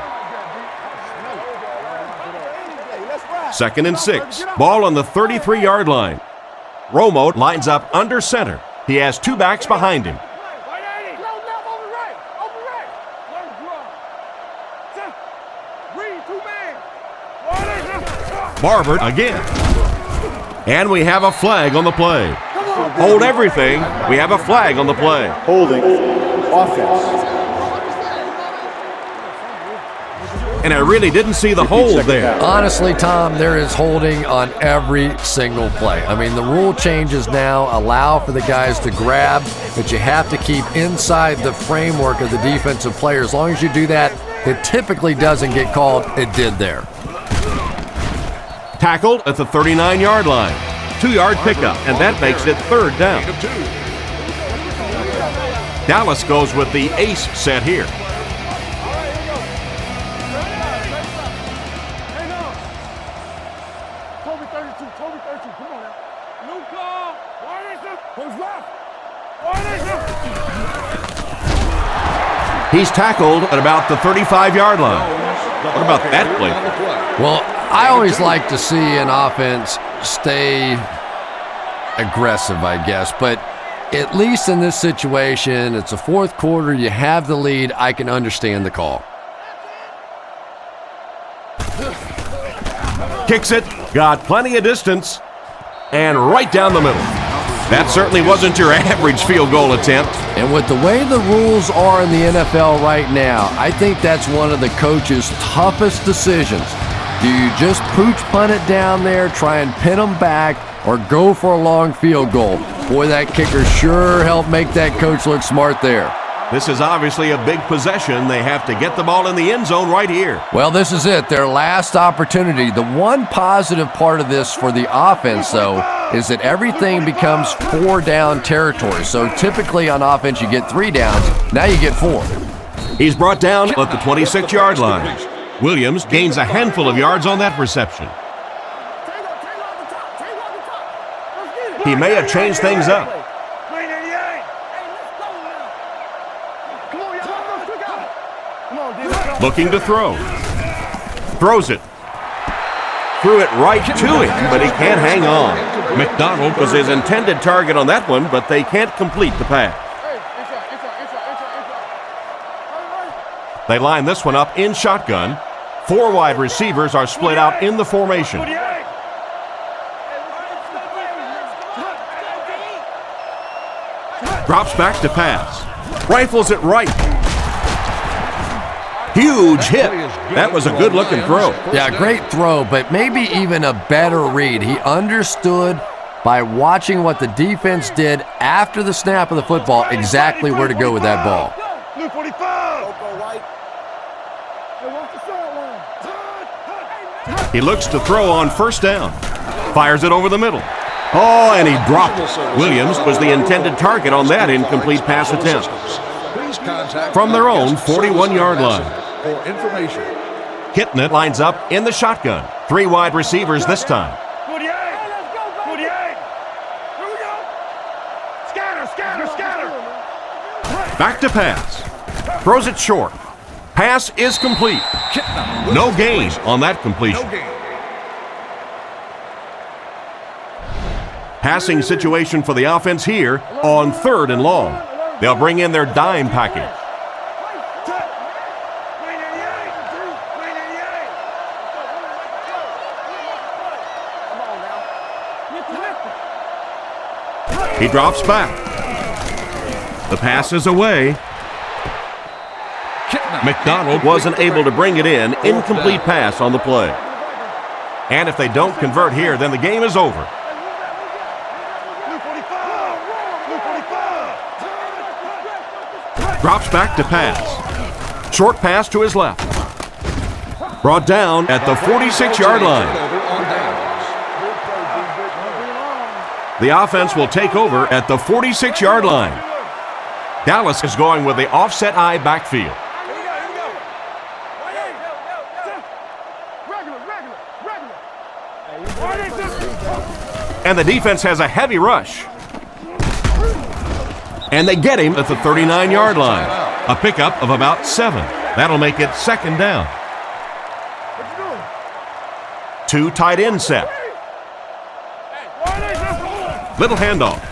2nd and 6. Ball on the 33-yard line. Romo lines up under center. He has 2 backs behind him. Barber again. And we have a flag on the play. Hold everything. We have a flag on the play. Holding offense. And I really didn't see the hold there. Honestly, Tom, there is holding on every single play. I mean, the rule changes now allow for the guys to grab, but you have to keep inside the framework of the defensive player. As long as you do that, it typically doesn't get called. It did there. Tackled at the 39-yard line. 2-yard pickup, and that makes it third down. Dallas goes with the ace set here. He's tackled at about the 35-yard line. What about that play? Well, I always like to see an offense stay aggressive, I guess. But at least in this situation, it's a fourth quarter. You have the lead. I can understand the call. Kicks it. Got plenty of distance. And right down the middle. That certainly wasn't your average field goal attempt. And with the way the rules are in the NFL right now, I think that's one of the coach's toughest decisions. Do you just pooch punt it down there, try and pin them back, or go for a long field goal? Boy, that kicker sure helped make that coach look smart there. This is obviously a big possession. They have to get the ball in the end zone right here. Well, this is it, their last opportunity. The one positive part of this for the offense, though, is that everything becomes 4-down territory. So typically on offense, you get 3 downs. Now you get 4. He's brought down at the 26-yard line. Williams gains a handful of yards on that reception. He may have changed things up. Looking to throw. Throws it. Threw it right to him, but he can't hang on. McDonald was his intended target on that one, but they can't complete the pass. They line this one up in shotgun. 4 wide receivers are split out in the formation. Drops back to pass. Rifles it right. Huge hit. That was a good-looking throw. Yeah, great throw, but maybe even a better read. He understood by watching what the defense did after the snap of the football exactly where to go with that ball. He looks to throw on first down. Fires it over the middle. Oh, and he dropped it. Williams was the intended target on that incomplete pass attempt. From their own 41-yard line. For information. Kitnet lines up in the shotgun. 3 wide receivers this time. Back to pass. Throws it short. Pass is complete. No gain on that completion. Passing situation for the offense here on 3rd and long. They'll bring in their dime package. He drops back. The pass is away. McDonald wasn't able to bring it in. Incomplete pass on the play. And if they don't convert here, then the game is over. Drops back to pass. Short pass to his left. Brought down at the 46-yard line. The offense will take over at the 46-yard line. Dallas is going with the offset eye backfield. And the defense has a heavy rush. And they get him at the 39-yard line. A pickup of about 7. That'll make it 2nd down. 2 tight end set. Little handoff.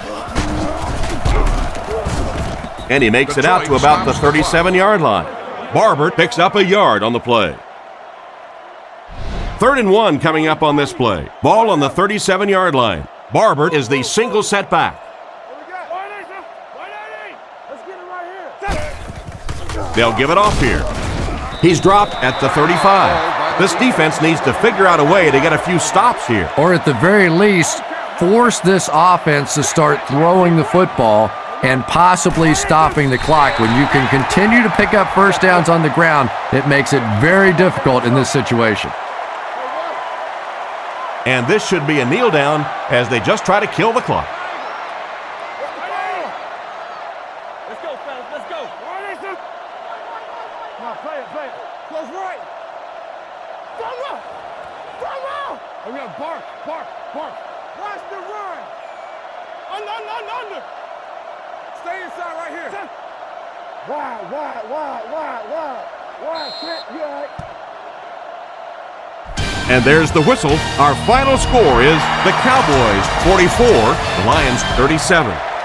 And he makes it out to about the 37-yard line. Barber picks up a yard on the play. 3rd and 1 coming up on this play. Ball on the 37-yard line. Barber is the single setback. They'll give it off here. He's dropped at the 35. This defense needs to figure out a way to get a few stops here. Or at the very least, force this offense to start throwing the football and possibly stopping the clock. When you can continue to pick up first downs on the ground, it makes it very difficult in this situation. And this should be a kneel down as they just try to kill the clock. I'm gonna bark. Watch the run. Under. Stay inside right here. Wide, Trent, you all right? And there's the whistle. Our final score is the Cowboys 44, the Lions 37.